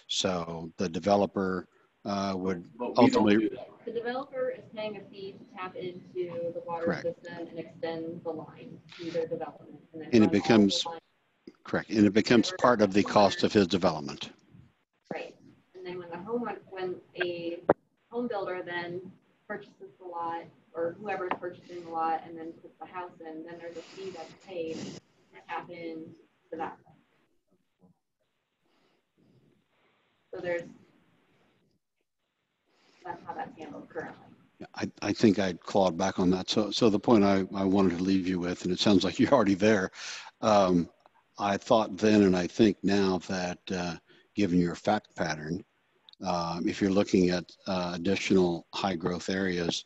So the developer would ultimately. The developer is paying a fee to tap into the water Correct. system and extend the line to their development. And it becomes, correct, and it becomes part of the cost of his development. Right. And then when a home builder then purchases the lot, or whoever's purchasing the lot and then puts the house in, then there's a fee that's paid to tap into that. So that's how that's handled currently. I think I'd clawed back on that. So the point I wanted to leave you with, and it sounds like you're already there. I thought then, and I think now that given your fact pattern, if you're looking at additional high growth areas,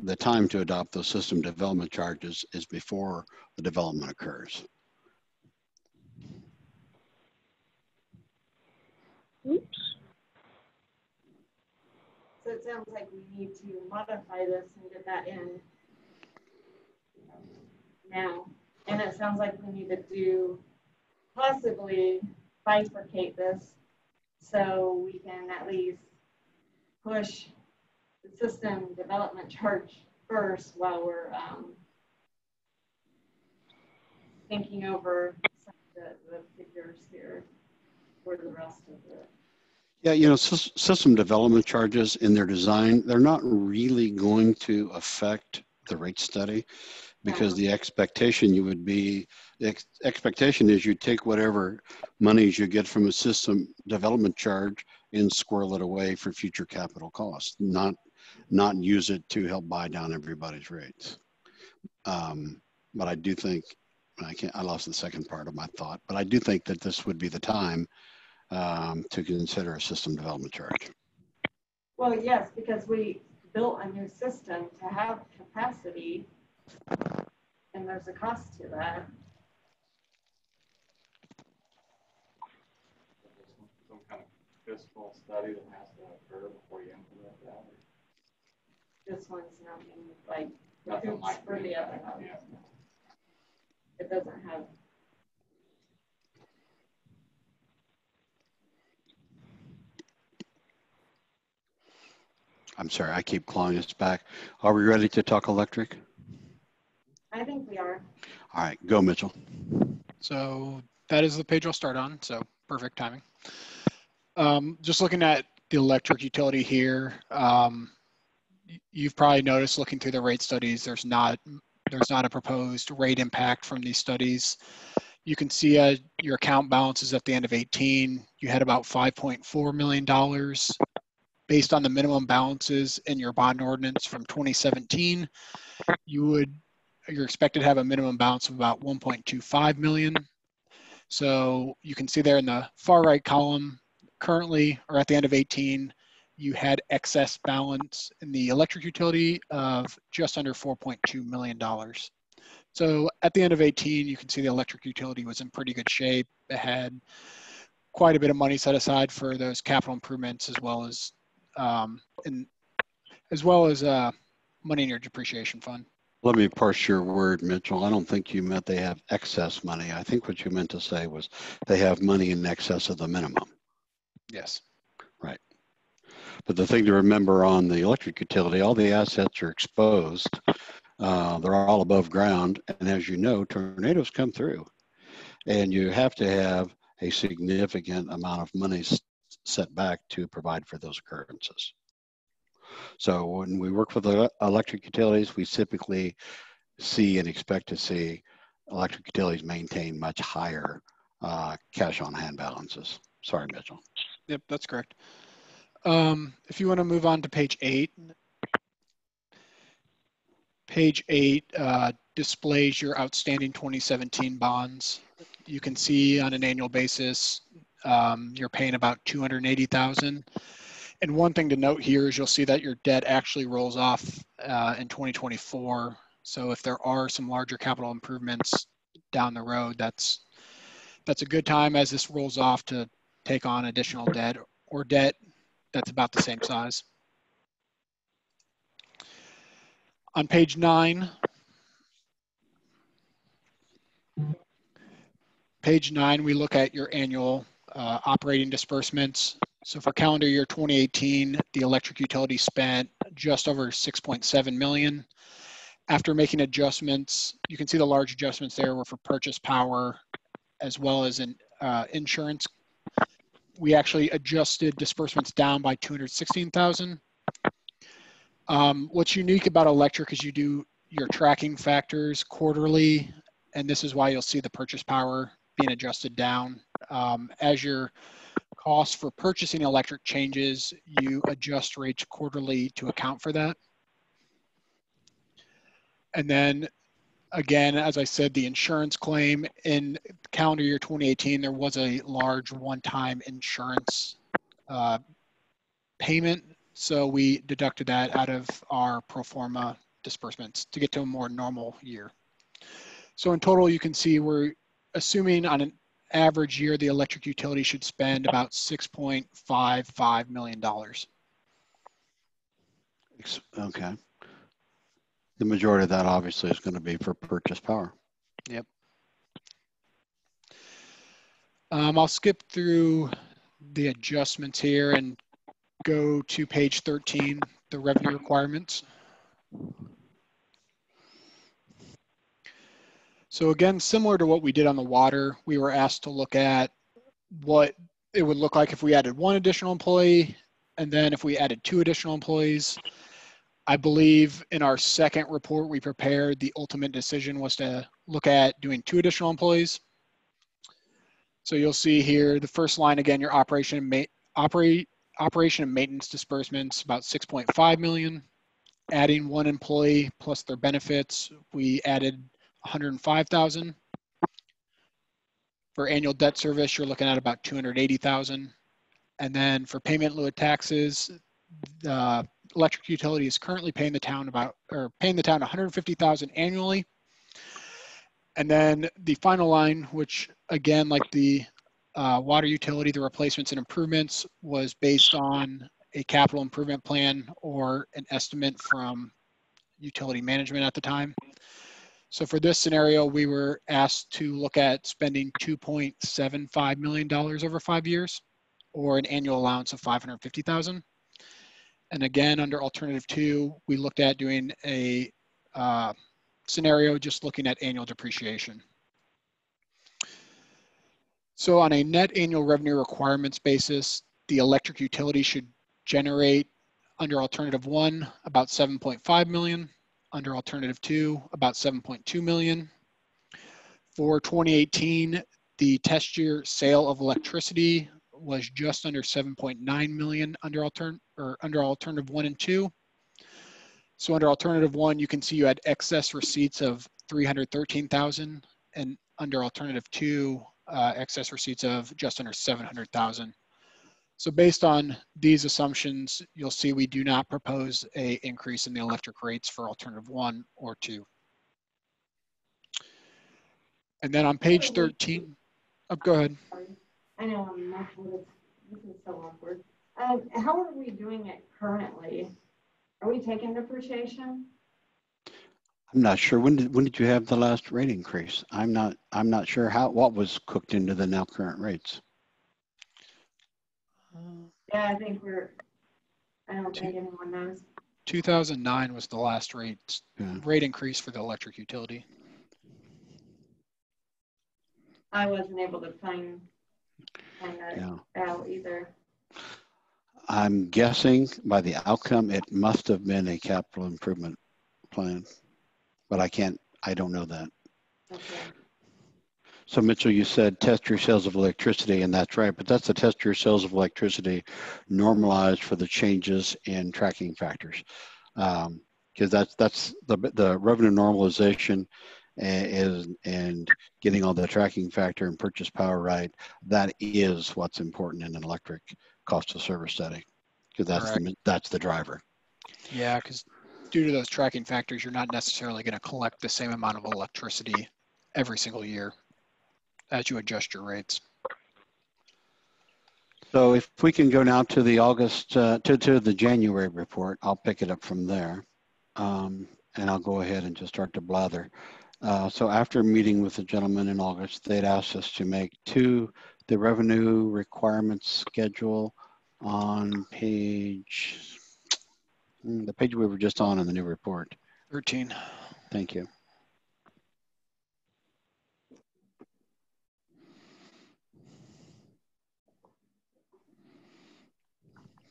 the time to adopt those system development charges is before the development occurs. Oops. So it sounds like we need to modify this and get that in now. And it sounds like we need to possibly bifurcate this so we can at least push the system development charge first while we're thinking over some of the figures here for the rest of it. Yeah, system development charges in their design, they're not really going to affect the rate study, because the expectation is you take whatever monies you get from a system development charge and squirrel it away for future capital costs, not use it to help buy down everybody's rates. But I do think, I lost the second part of my thought, but I do think that this would be the time to consider a system development charge. Well, yes, because we built a new system to have capacity, and there's a cost to that. Some kind of fiscal study that has to occur before you implement that. This one's nothing like Nothing hoops like for the other one. Yeah. It doesn't have. I'm sorry, I keep clawing us back. Are we ready to talk electric? I think we are. All right, go Mitchell. So that is the page I'll start on. So perfect timing. Just looking at the electric utility here, you've probably noticed looking through the rate studies, there's not a proposed rate impact from these studies. You can see your account balances at the end of 18. You had about $5.4 million based on the minimum balances in your bond ordinance from 2017. You're expected to have a minimum balance of about 1.25 million. So you can see there in the far right column, currently, or at the end of 18, you had excess balance in the electric utility of just under $4.2 million. So at the end of 18, you can see the electric utility was in pretty good shape. It had quite a bit of money set aside for those capital improvements, as well as money in your depreciation fund. Let me parse your word, Mitchell. I don't think you meant they have excess money. I think what you meant to say was they have money in excess of the minimum. Yes. Right. But the thing to remember on the electric utility, all the assets are exposed. They're all above ground. And as you know, tornadoes come through. And you have to have a significant amount of money set back to provide for those occurrences. So when we work with the electric utilities, we typically see and expect to see electric utilities maintain much higher cash on hand balances. Sorry, Mitchell. Yep, that's correct. If you want to move on to page 8. Page 8 displays your outstanding 2017 bonds. You can see on an annual basis, you're paying about $280,000. And one thing to note here is you'll see that your debt actually rolls off in 2024. So if there are some larger capital improvements down the road, that's a good time as this rolls off to take on additional debt or debt that's about the same size. On page 9, we look at your annual operating disbursements. So for calendar year 2018, the electric utility spent just over 6.7 million. After making adjustments, you can see the large adjustments there were for purchase power as well as in insurance. We actually adjusted disbursements down by 216,000. What's unique about electric is you do your tracking factors quarterly, and this is why you'll see the purchase power being adjusted down. As your cost for purchasing electric changes, you adjust rates quarterly to account for that. And then again, as I said, the insurance claim in calendar year 2018, there was a large one-time insurance payment. So we deducted that out of our pro forma disbursements to get to a more normal year. So in total, you can see we're assuming on an average year, the electric utility should spend about $6.55 million. Okay. The majority of that obviously is going to be for purchase power. Yep. I'll skip through the adjustments here and go to page 13, the revenue requirements. So again, similar to what we did on the water, we were asked to look at what it would look like if we added 1 additional employee, and then if we added 2 additional employees. I believe in our second report we prepared, the ultimate decision was to look at doing 2 additional employees. So you'll see here, the first line, again, your operation and maintenance disbursements, about 6.5 million. Adding 1 employee plus their benefits, we added 105,000. For annual debt service, you're looking at about 280,000. And then for payment in lieu of taxes, the electric utility is currently paying the town 150,000 annually. And then the final line, which again, like the water utility, the replacements and improvements was based on a capital improvement plan or an estimate from utility management at the time. So for this scenario, we were asked to look at spending $2.75 million over 5 years, or an annual allowance of 550,000. And again, under alternative 2, we looked at doing a scenario just looking at annual depreciation. So on a net annual revenue requirements basis, the electric utility should generate under alternative 1 about 7.5 million, under alternative 2 about 7.2 million. For 2018, the test year sale of electricity was just under 7.9 million under alternative 1 and 2. So under alternative 1, you can see you had excess receipts of 313,000, and under alternative 2, excess receipts of just under 700,000. So based on these assumptions, you'll see we do not propose a increase in the electric rates for alternative 1 or 2. And then on page 13, oh, go ahead. I know I'm not, this is so awkward. How are we doing it currently? Are we taking depreciation? I'm not sure. When did you have the last rate increase? I'm not sure what was cooked into the now current rates. Yeah, I think I don't think anyone knows. 2009 was the last rate increase for the electric utility. I wasn't able to find that out either. I'm guessing by the outcome, it must have been a capital improvement plan, but I don't know that. Okay. So Mitchell, you said test year sales of electricity, and that's right, but that's the test year sales of electricity normalized for the changes in tracking factors. Because that's the revenue normalization and getting all the tracking factor and purchase power right. That is what's important in an electric cost of service study, because that's the driver. Yeah, because due to those tracking factors, you're not necessarily going to collect the same amount of electricity every single year as you adjust your rates. So if we can go now to the August, to the January report, I'll pick it up from there. And I'll go ahead and just start to blather. So after meeting with the gentleman in August, they'd asked us to make the revenue requirements schedule on the page we were just on in the new report. 13. Thank you.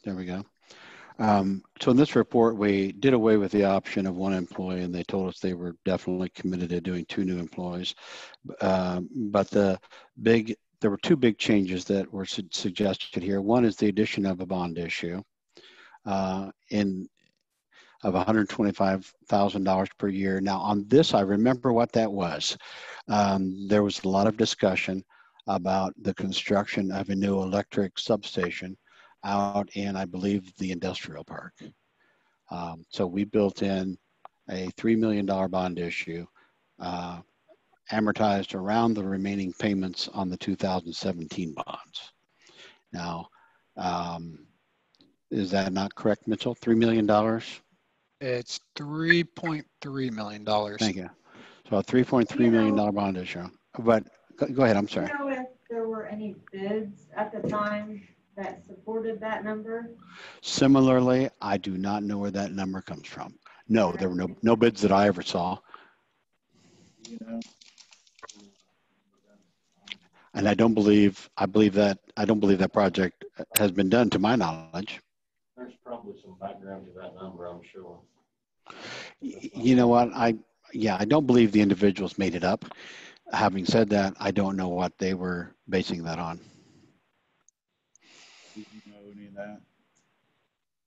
There we go. So in this report, we did away with the option of 1 employee, and they told us they were definitely committed to doing 2 new employees. But there were 2 big changes that were suggested here. One is the addition of a bond issue of $125,000 per year. Now on this, I remember what that was. There was a lot of discussion about the construction of a new electric substation out in, I believe, the industrial park. So we built in a $3 million bond issue, amortized around the remaining payments on the 2017 bonds. Now, is that not correct, Mitchell? $3 million? It's $3.3 million. Thank you. So a $3.3 million bond issue. But go ahead, I'm sorry. Do you know if there were any bids at the time that supported that number? Similarly, I do not know where that number comes from. No, there were no bids that I ever saw. You know, And I don't believe that project has been done to my knowledge. There's probably some background to that number, I'm sure. You know what? I don't believe the individuals made it up. Having said that, I don't know what they were basing that on. did you know any of that?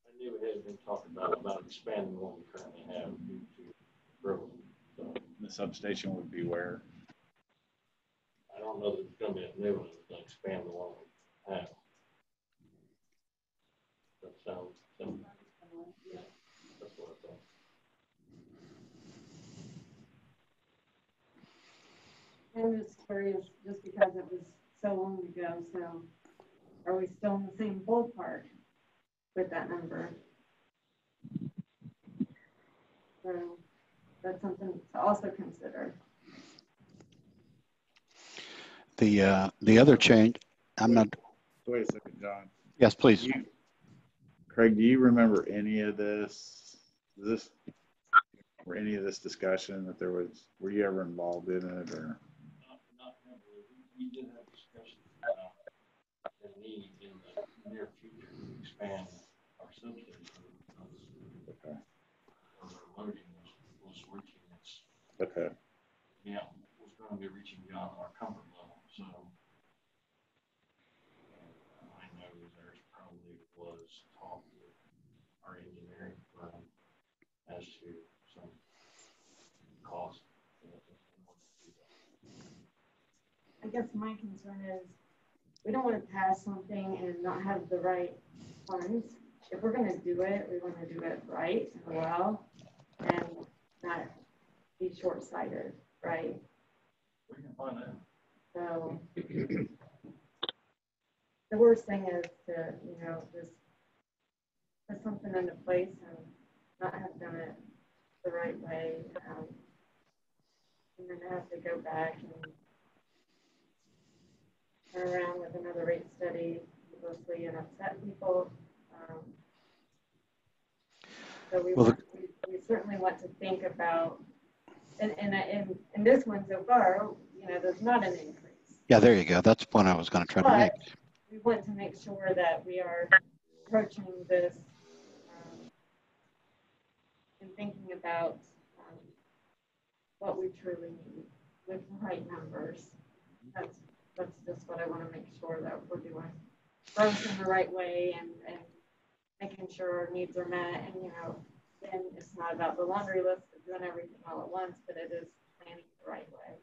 I knew it had been talked about expanding what we currently have due to growth. So The substation would be where? I don't know that it's going to be a new one, it's going to expand the one we have. That sounds similar. Yeah, that's what I thought. I'm just curious, just because it was so long ago, so are we still in the same ballpark with that number? So that's something to also consider. The other change, I'm not. Wait a second, John. Yes, please. Craig, do you remember any of this? Or any of this discussion that there was? Were you ever involved in it, or? Not heavily. We did have discussions about the need in the the near future expand our substation because Okay. our loading was reaching its, Okay. yeah, was going to be reaching beyond our comfort level. So I know there's probably was talk with our engineering firm as to some cost. I guess my concern is we don't want to pass something and not have the right funds. If we're going to do it, we want to do it right and well and not be short-sighted, right? We can find out. So the worst thing is to, just put something into place and not have done it the right way. And then have to go back and turn around with another rate study mostly and upset people. So we certainly want to think about, and this one so far, there's not an increase. Yeah, there you go. That's the point I was going to try to make. We want to make sure that we are approaching this and thinking about what we truly need with the right numbers. That's just what I want to make sure that we're doing growth in the right way and making sure our needs are met. And, then it's not about the laundry list of doing everything all at once, but it is planning the right way.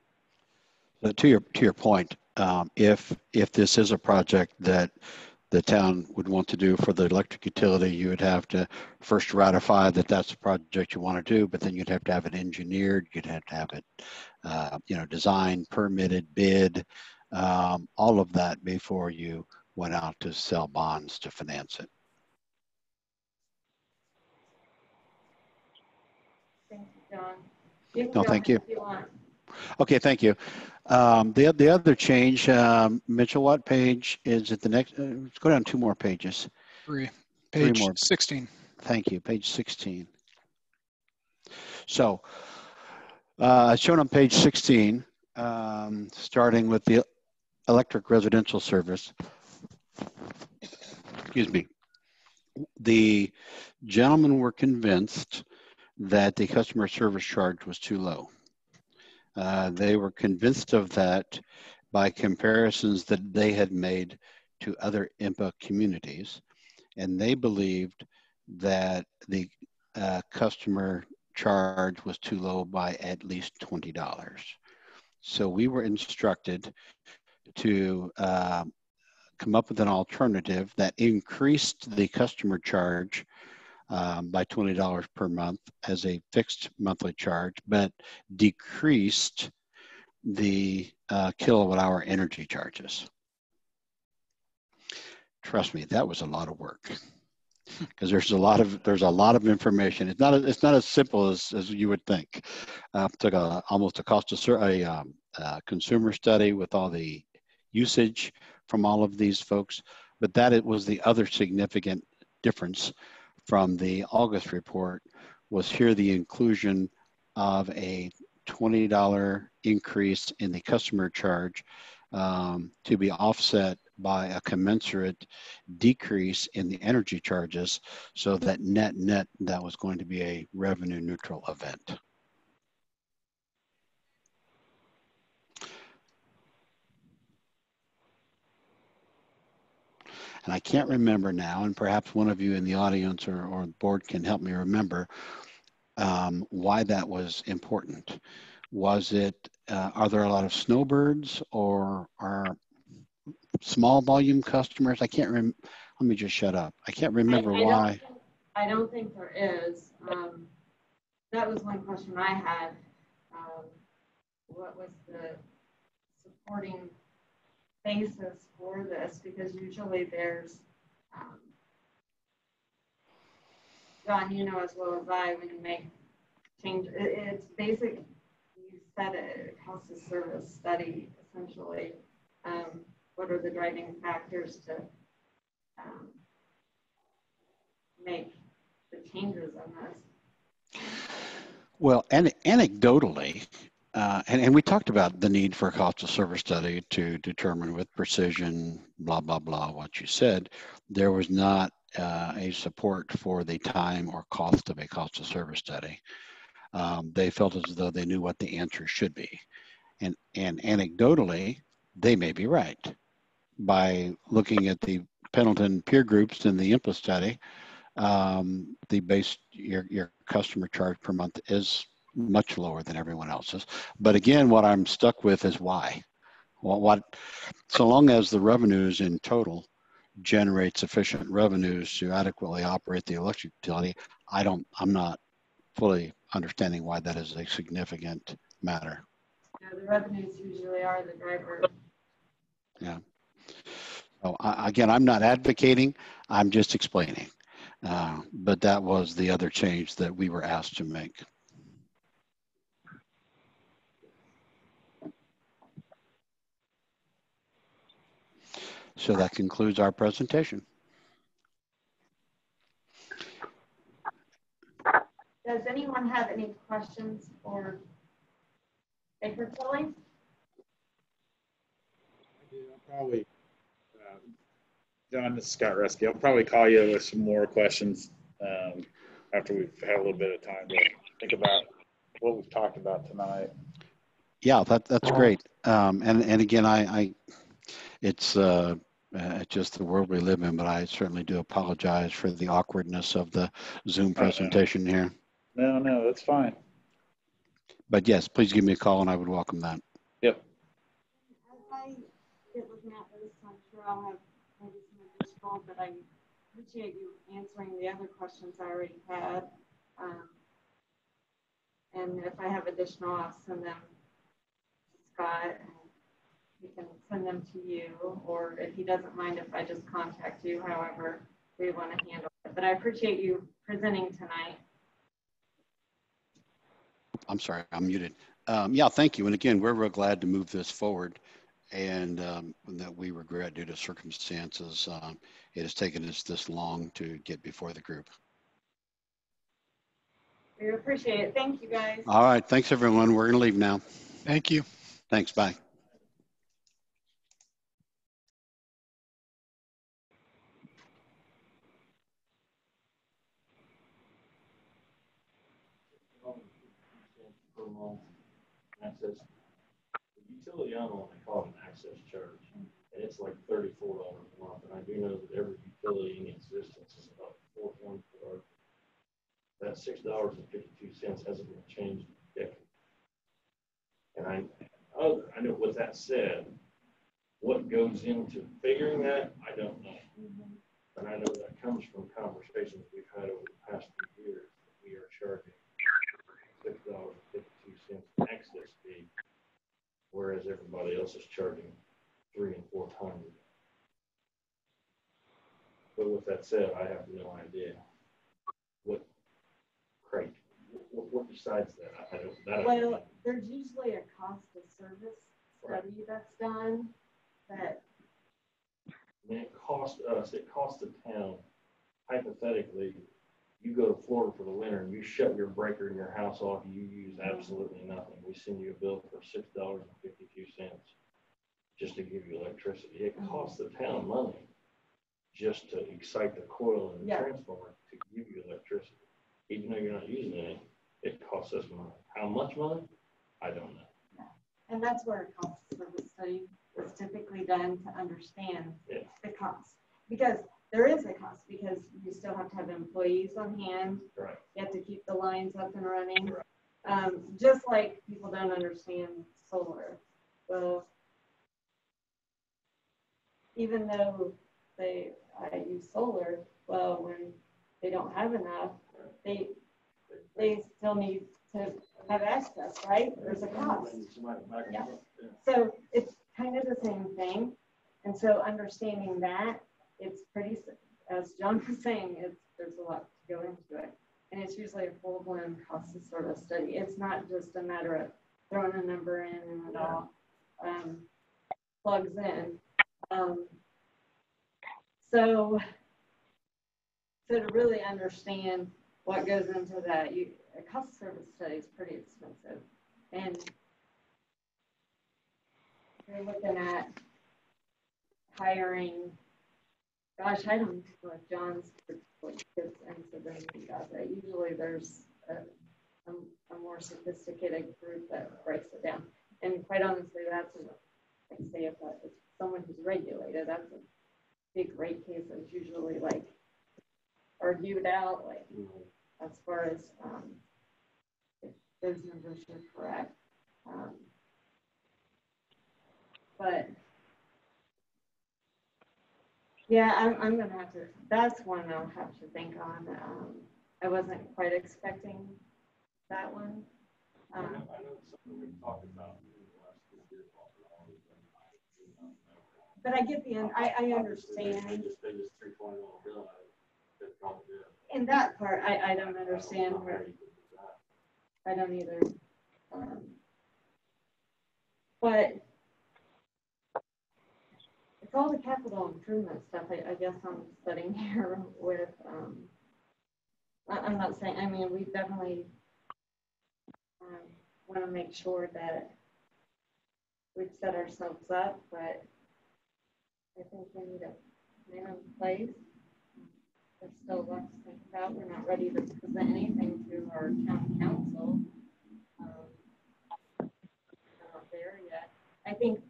So to your point, if this is a project that the town would want to do for the electric utility, you would have to first ratify that that's the project you want to do, but then you'd have to have it engineered, you'd have to have it, designed, permitted, bid, all of that before you went out to sell bonds to finance it. Thank you, John. You No, thank you. If you want. Okay, thank you. The other change, Mitchell, what page is it the next? Let's go down 2 more pages. Page more. 16. Thank you, page 16. So, as shown on page 16, starting with the electric residential service, excuse me, the gentlemen were convinced that the customer service charge was too low. They were convinced of that by comparisons that they had made to other IMPA communities, and they believed that the customer charge was too low by at least $20. So we were instructed to come up with an alternative that increased the customer charge by $20 per month as a fixed monthly charge, but decreased the kilowatt hour energy charges. Trust me, that was a lot of work because there's a lot of information. It's not as simple as you would think. Took almost a cost of a consumer study with all the usage from all of these folks, but that it was the other significant difference from the August report was here the inclusion of a $20 increase in the customer charge to be offset by a commensurate decrease in the energy charges, so that net that was going to be a revenue neutral event. And I can't remember now, and perhaps one of you in the audience or the board can help me remember why that was important. Was it, are there a lot of snowbirds or are small volume customers? I can't remember. Let me just shut up. I can't remember why. I don't think there is. That was one question I had. What was the supporting basis for this? Because usually there's, John, you know as well as I, when you make change, it's basic. You said it, cost of service study, essentially. What are the driving factors to make the changes on this? Well, anecdotally, and we talked about the need for a cost of service study to determine with precision, blah, blah, blah, what you said. There was not a support for the time or cost of a cost of service study. They felt as though they knew what the answer should be. And anecdotally, they may be right. By looking at the Pendleton peer groups in the IMPA study, the base, your customer charge per month is much lower than everyone else's. But again, what I'm stuck with is why. Well, so long as the revenues in total generate sufficient revenues to adequately operate the electric utility, I'm not fully understanding why that is a significant matter. Yeah, the revenues usually are the driver. Yeah. So again, I'm not advocating, I'm just explaining. But that was the other change that we were asked to make. So that concludes our presentation. Does anyone have any questions for Baker Tilly? I'll probably, John, this is Scott Reske. I'll probably call you with some more questions after we've had a little bit of time to think about what we've talked about tonight. Yeah, that's great. And again, it's just the world we live in, but I certainly do apologize for the awkwardness of the Zoom presentation here. No, that's fine. But yes, please give me a call and I would welcome that. Yep. As I get looking at this, I'm sure I'll have maybe some additional, but I appreciate you answering the other questions I already had. And if I have additional, I'll send them to Scott and he can send them to you, or if he doesn't mind if I just contact you, however we want to handle it. But I appreciate you presenting tonight. I'm sorry, I'm muted. Yeah, thank you. And again, we're real glad to move this forward, and that we regret due to circumstances, it has taken us this long to get before the group. We appreciate it. Thank you, guys. All right, thanks everyone. We're gonna leave now. Thank you. Thanks, bye. Per month access. The utility I'm on, they call it an access charge, and it's like $34 a month. And I do know that every utility in existence is about $4.4. That $6.52 hasn't been changed in decades. And I know. With that said, what goes into figuring that, I don't know. But I know that comes from conversations we've had over the past few years that we are charging $6.52 access fee, whereas everybody else is charging 3 and 4 times. But with that said, I have no idea what decides that. Well, there's usually a cost of service study that's done that. And it costs the town, hypothetically, you go to Florida for the winter and you shut your breaker in your house off, you use absolutely nothing. We send you a bill for $6.52 just to give you electricity. It costs the town money just to excite the coil and the transformer to give you electricity. Even though you're not using any, it costs us money. How much money? I don't know. Yeah. And that's where a cost of service study is typically done to understand the cost. Because there is a cost, because you still have to have employees on hand. Right. You have to keep the lines up and running. Right. Just like people don't understand solar. Well, even though I use solar, well, when they don't have enough, they still need to have access, right? There's a cost. Yeah. So it's kind of the same thing. And so understanding that, it's pretty, as John was saying, there's a lot to go into it. And it's usually a full-blown cost of service study. It's not just a matter of throwing a number in and it all plugs in. So to really understand what goes into that, a cost of service study is pretty expensive. And we're looking at hiring, gosh, I don't know if John's gets into the meat of it. Usually there's a more sophisticated group that breaks it down. And quite honestly, that's, like say if it's someone who's regulated, that's a big rate case that's usually like argued out, like as far as if those numbers are correct. But yeah, I'm gonna have to, that's one I'll have to think on. I wasn't quite expecting that one. I know it's something we've talked about in the last 2 years. But I get the end, I understand. They just pay this $320 bill. In that part, I don't understand where, I don't either. But it's all the capital improvement stuff. I guess I'm studying here with, I'm not saying, I mean, we definitely want to make sure that we've set ourselves up, but I think we need a plan in place. There's still lots to think about. We're not ready to present anything to our town council. We're not there yet. I think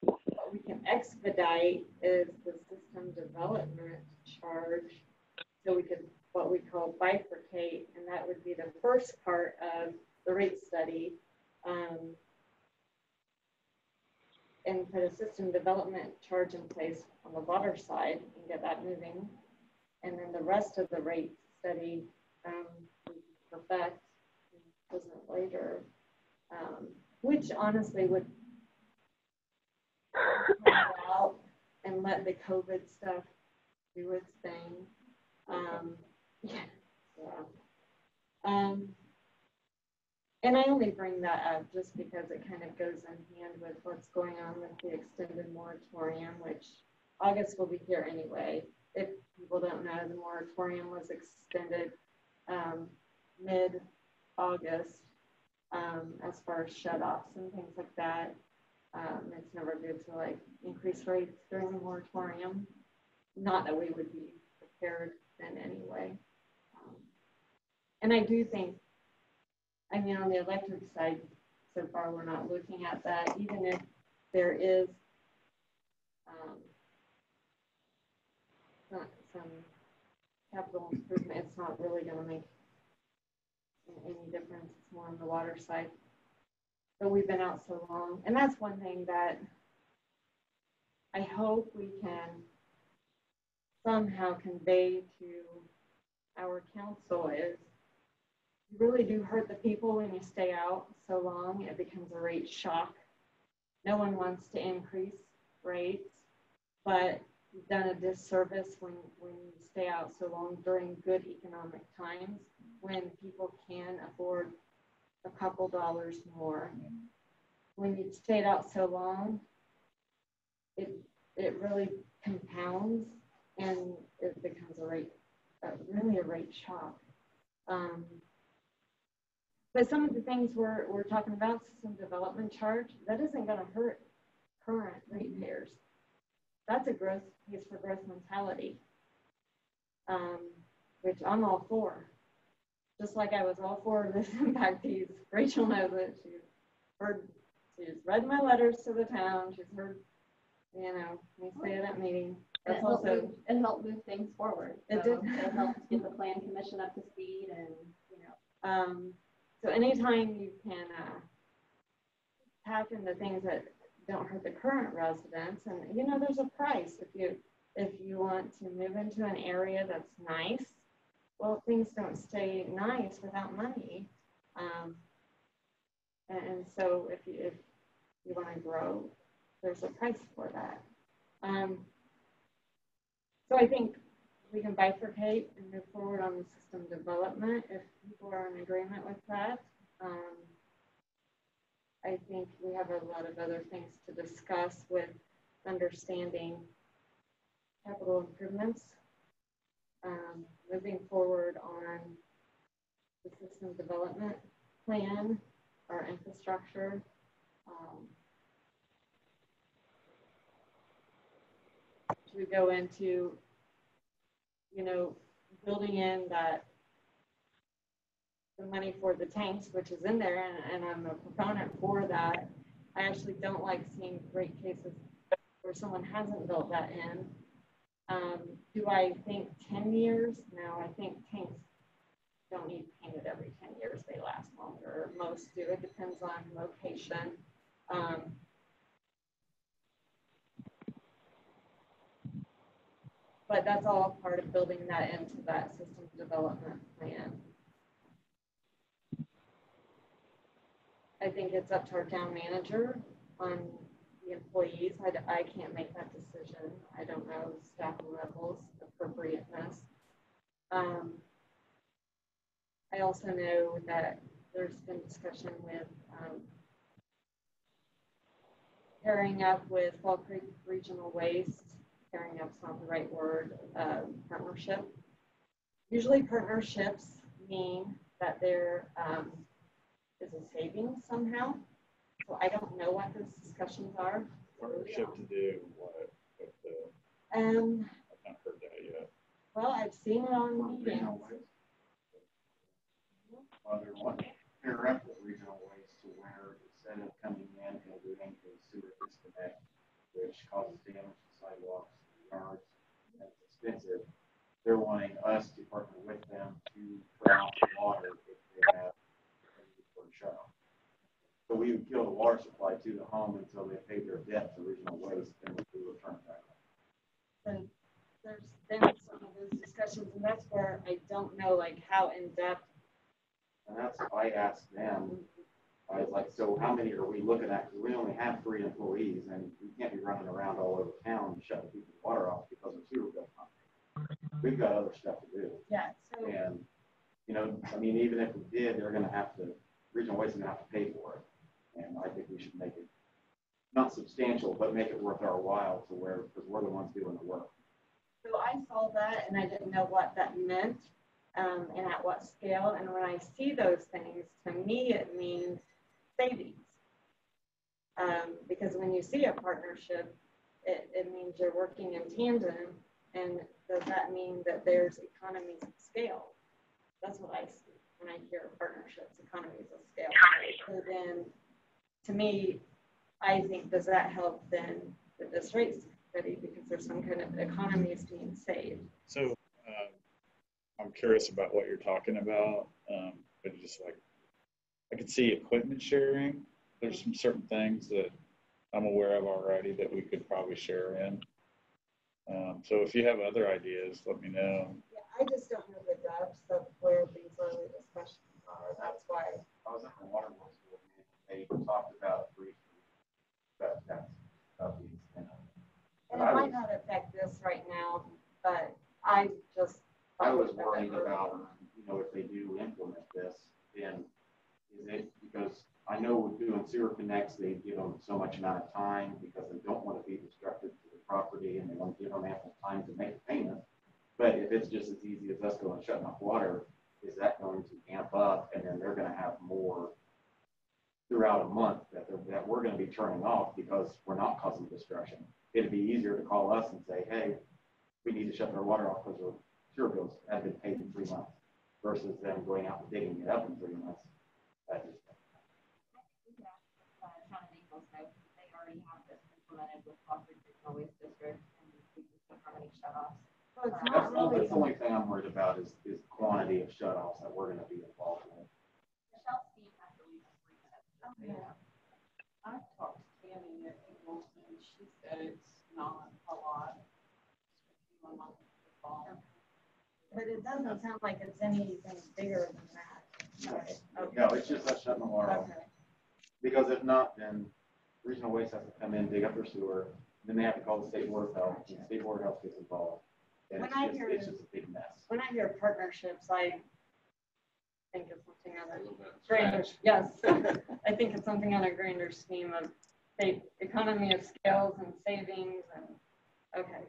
what we can expedite is the system development charge, so we could what we call bifurcate, and that would be the first part of the rate study. And put a system development charge in place on the water side and get that moving. And then the rest of the rate study perfect present later, which honestly would out and let the COVID stuff do its thing. And I only bring that up just because it kind of goes in hand with what's going on with the extended moratorium, which August will be here anyway. If people don't know, the moratorium was extended mid-August as far as shut-offs and things like that. It's never good to like increase rates during the moratorium. Not that we would be prepared then anyway. And I do think, I mean, on the electric side, so far we're not looking at that. Even if there is some capital improvement, it's not really going to make any difference. It's more on the water side. But we've been out so long. And that's one thing that I hope we can somehow convey to our council is you really do hurt the people when you stay out so long. It becomes a rate shock. No one wants to increase rates, but you've done a disservice when you stay out so long during good economic times when people can afford a couple dollars more. When you stayed out so long, it really compounds and it becomes really a rate shock. But some of the things we're talking about, system development charge, that isn't going to hurt current ratepayers. That's a growth pays for growth mentality, which I'm all for. Just like I was all for this impact fees. Rachel knows it. She's read my letters to the town. She's heard, me say it at meeting. It helped move things forward. So it did. It helped get the plan commission up to speed, and so anytime you can tap into things that don't hurt the current residents, and there's a price if you want to move into an area that's nice. Well, things don't stay nice without money, and so if you want to grow, there's a price for that. So I think we can bifurcate and move forward on the system development if people are in agreement with that. I think we have a lot of other things to discuss with understanding capital improvements, moving forward on the system development plan, our infrastructure, we go into, you know, building in that the money for the tanks, which is in there, and I'm a proponent for that. I actually don't like seeing great cases where someone hasn't built that in. Do I think 10 years? No, I think tanks don't need painted every 10 years. They last longer. Most do. It depends on location. But that's all part of building that into that system development plan. I think it's up to our town manager on the employees. I can't make that decision. I don't know staff levels, appropriateness. I also know that there's been discussion with pairing up with Fall Creek Regional Waste. Pairing up's not the right word, partnership. Usually partnerships mean that there is a savings somehow. So I don't know what those discussions are. Partnership to do what? With the, I've not heard that yet. Well, I've seen it on meetings. Well, they're wanting to pair up with regional waste to where instead of coming in and doing a sewer disconnect, which causes damage to sidewalks and yards, and it's expensive, they're wanting us to partner with them to turn off the water if they have a need for a shut-off. So we would kill the water supply to the home until they pay their debt to regional waste, and we would turn it back on. And there's been some of those discussions, and that's where I don't know like how in depth. And that's what I asked them. I was like, so how many are we looking at? Because we only have 3 employees, and we can't be running around all over town shutting people's water off because of sewer bills. We've got other stuff to do. Yeah. So, and, you know, I mean, even if we did, they're going to have to, regional waste is going to have to pay for it. And I think we should make it not substantial, but make it worth our while to where, because we're the ones doing the work. so I saw that, and I didn't know what that meant. And at what scale. And when I see those things, to me, it means savings. Because when you see a partnership, it means you're working in tandem. And does that mean that there's economies of scale? That's what I see when I hear partnerships, economies of scale. So then, to me, I think, does that help then with this rate study? Because there's some kind of economies being saved. So I'm curious about what you're talking about, but just like, I could see equipment sharing. There's some certain things that I'm aware of already that we could probably share in. So if you have other ideas, let me know. Yeah, I just don't know the depths of where these early discussions are. That's why. I was at the water works board meeting. They talked about it briefly, but that's about these. And it might not affect this right now, but I was worried about, you know, if they do implement this, then is it because I know with doing sewer connects, they give them so much amount of time because they don't want to be destructive to the property and they want to give them ample time to make a payment. But if it's just as easy as us going and shutting off water, is that going to amp up and then they're going to have more throughout a month that we're going to be turning off because we're not causing destruction? It'd be easier to call us and say, hey, we need to shut their water off because we're sewer bills have been paid in 3 months versus them going out and digging it up in 3 months. They already have this implemented with Fall Creek Regional Waste District and we just don't have any shutoffs. So it's not really. That's the only thing I'm worried about is the quantity of shutoffs that we're going to be involved in. Michelle's team has to leave us 3 minutes. Yeah. I talked to Tammy at Eagles and she said it's not a lot. But it doesn't sound like it's anything bigger than that. Right. Okay. No, it's just us shutting the water off. Okay. Because if not, then regional waste has to come in, dig up their sewer, then they have to call the state board of health, and the state board of health gets involved. And it's just a big mess. When I hear partnerships, I think of something on a grander, yes. I think it's something on a grander scheme of state economy of scales and savings and, okay.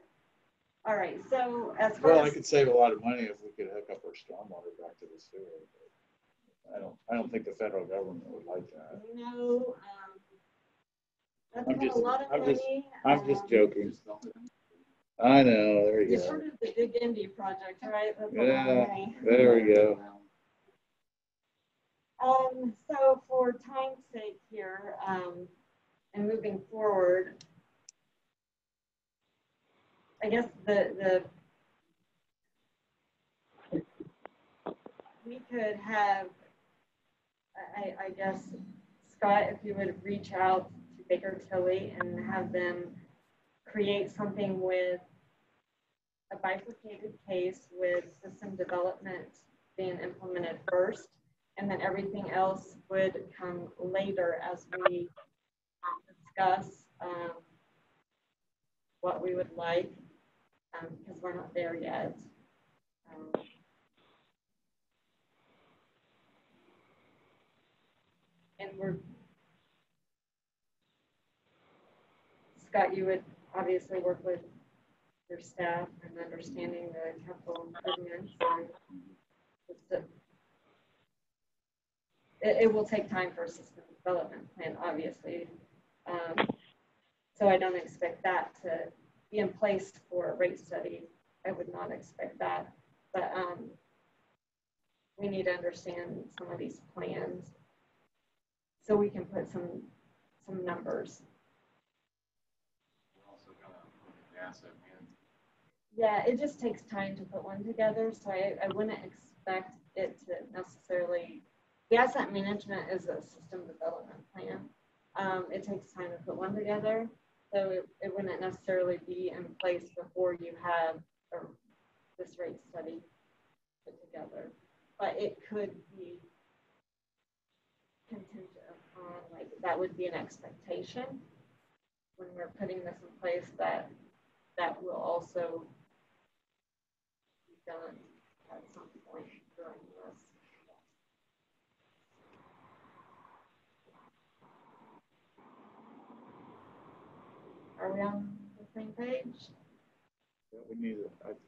All right, so as far Well, as. I could save a lot of money if we could hook up our stormwater back to the sewer. But I don't think the federal government would like that. No, that's not a lot of money. I'm just joking. I know, there you You go. started the Big Indy project, right? That's what Yeah, I'm saying. there we go. So for time's sake here, and moving forward, I guess we could have, I guess, Scott, if you would reach out to Baker Tilly and have them create something with a bifurcated case with system development being implemented first, and then everything else would come later as we discuss what we would like, because we're not there yet. And Scott, you would obviously work with your staff and understanding the capital improvements. It will take time for a system development plan, obviously. So I don't expect that to be in place for a rate study. I would not expect that. But we need to understand some of these plans so we can put some numbers. Also kind of asset management. Yeah, it just takes time to put one together. So I wouldn't expect it to necessarily, the asset management is a system development plan. It takes time to put one together. So it wouldn't necessarily be in place before you have this rate study put together. But it could be contingent upon, like, that would be an expectation when we're putting this in place, that will also be done at some point during this. Are we on the same page? Yeah, we need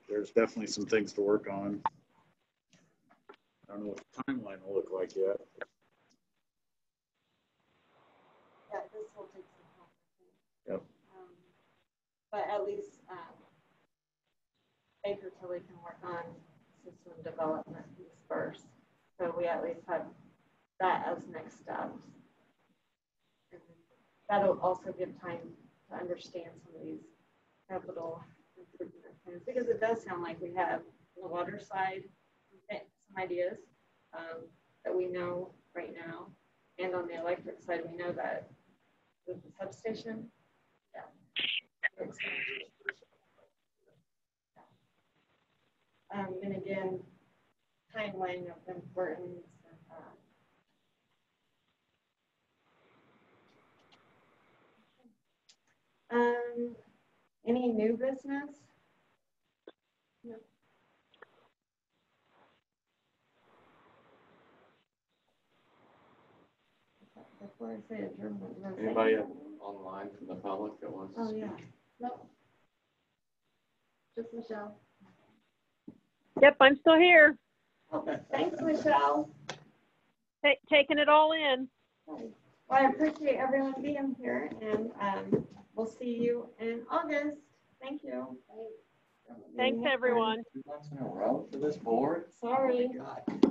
there's definitely some things to work on. I don't know what the timeline will look like yet. Yeah, this will take some time. Yep. But at least Baker Tilly can work on system development piece first. So we at least have that as next steps. And that'll also give time to understand some of these capital improvement plans, because it does sound like we have on the water side some ideas that we know right now, and on the electric side we know that with the substation, and again, timeline of importance. Any new business? No. Before I say adjournment, Anybody online from the public that wants to speak? yeah. No. Just Michelle. Yep, I'm still here, Okay. Thanks, Michelle. taking it all in. Well, I appreciate everyone being here, and we'll see you in August. Thank you. Thanks, everyone. 2 months in a row for this board? Sorry. Oh my God.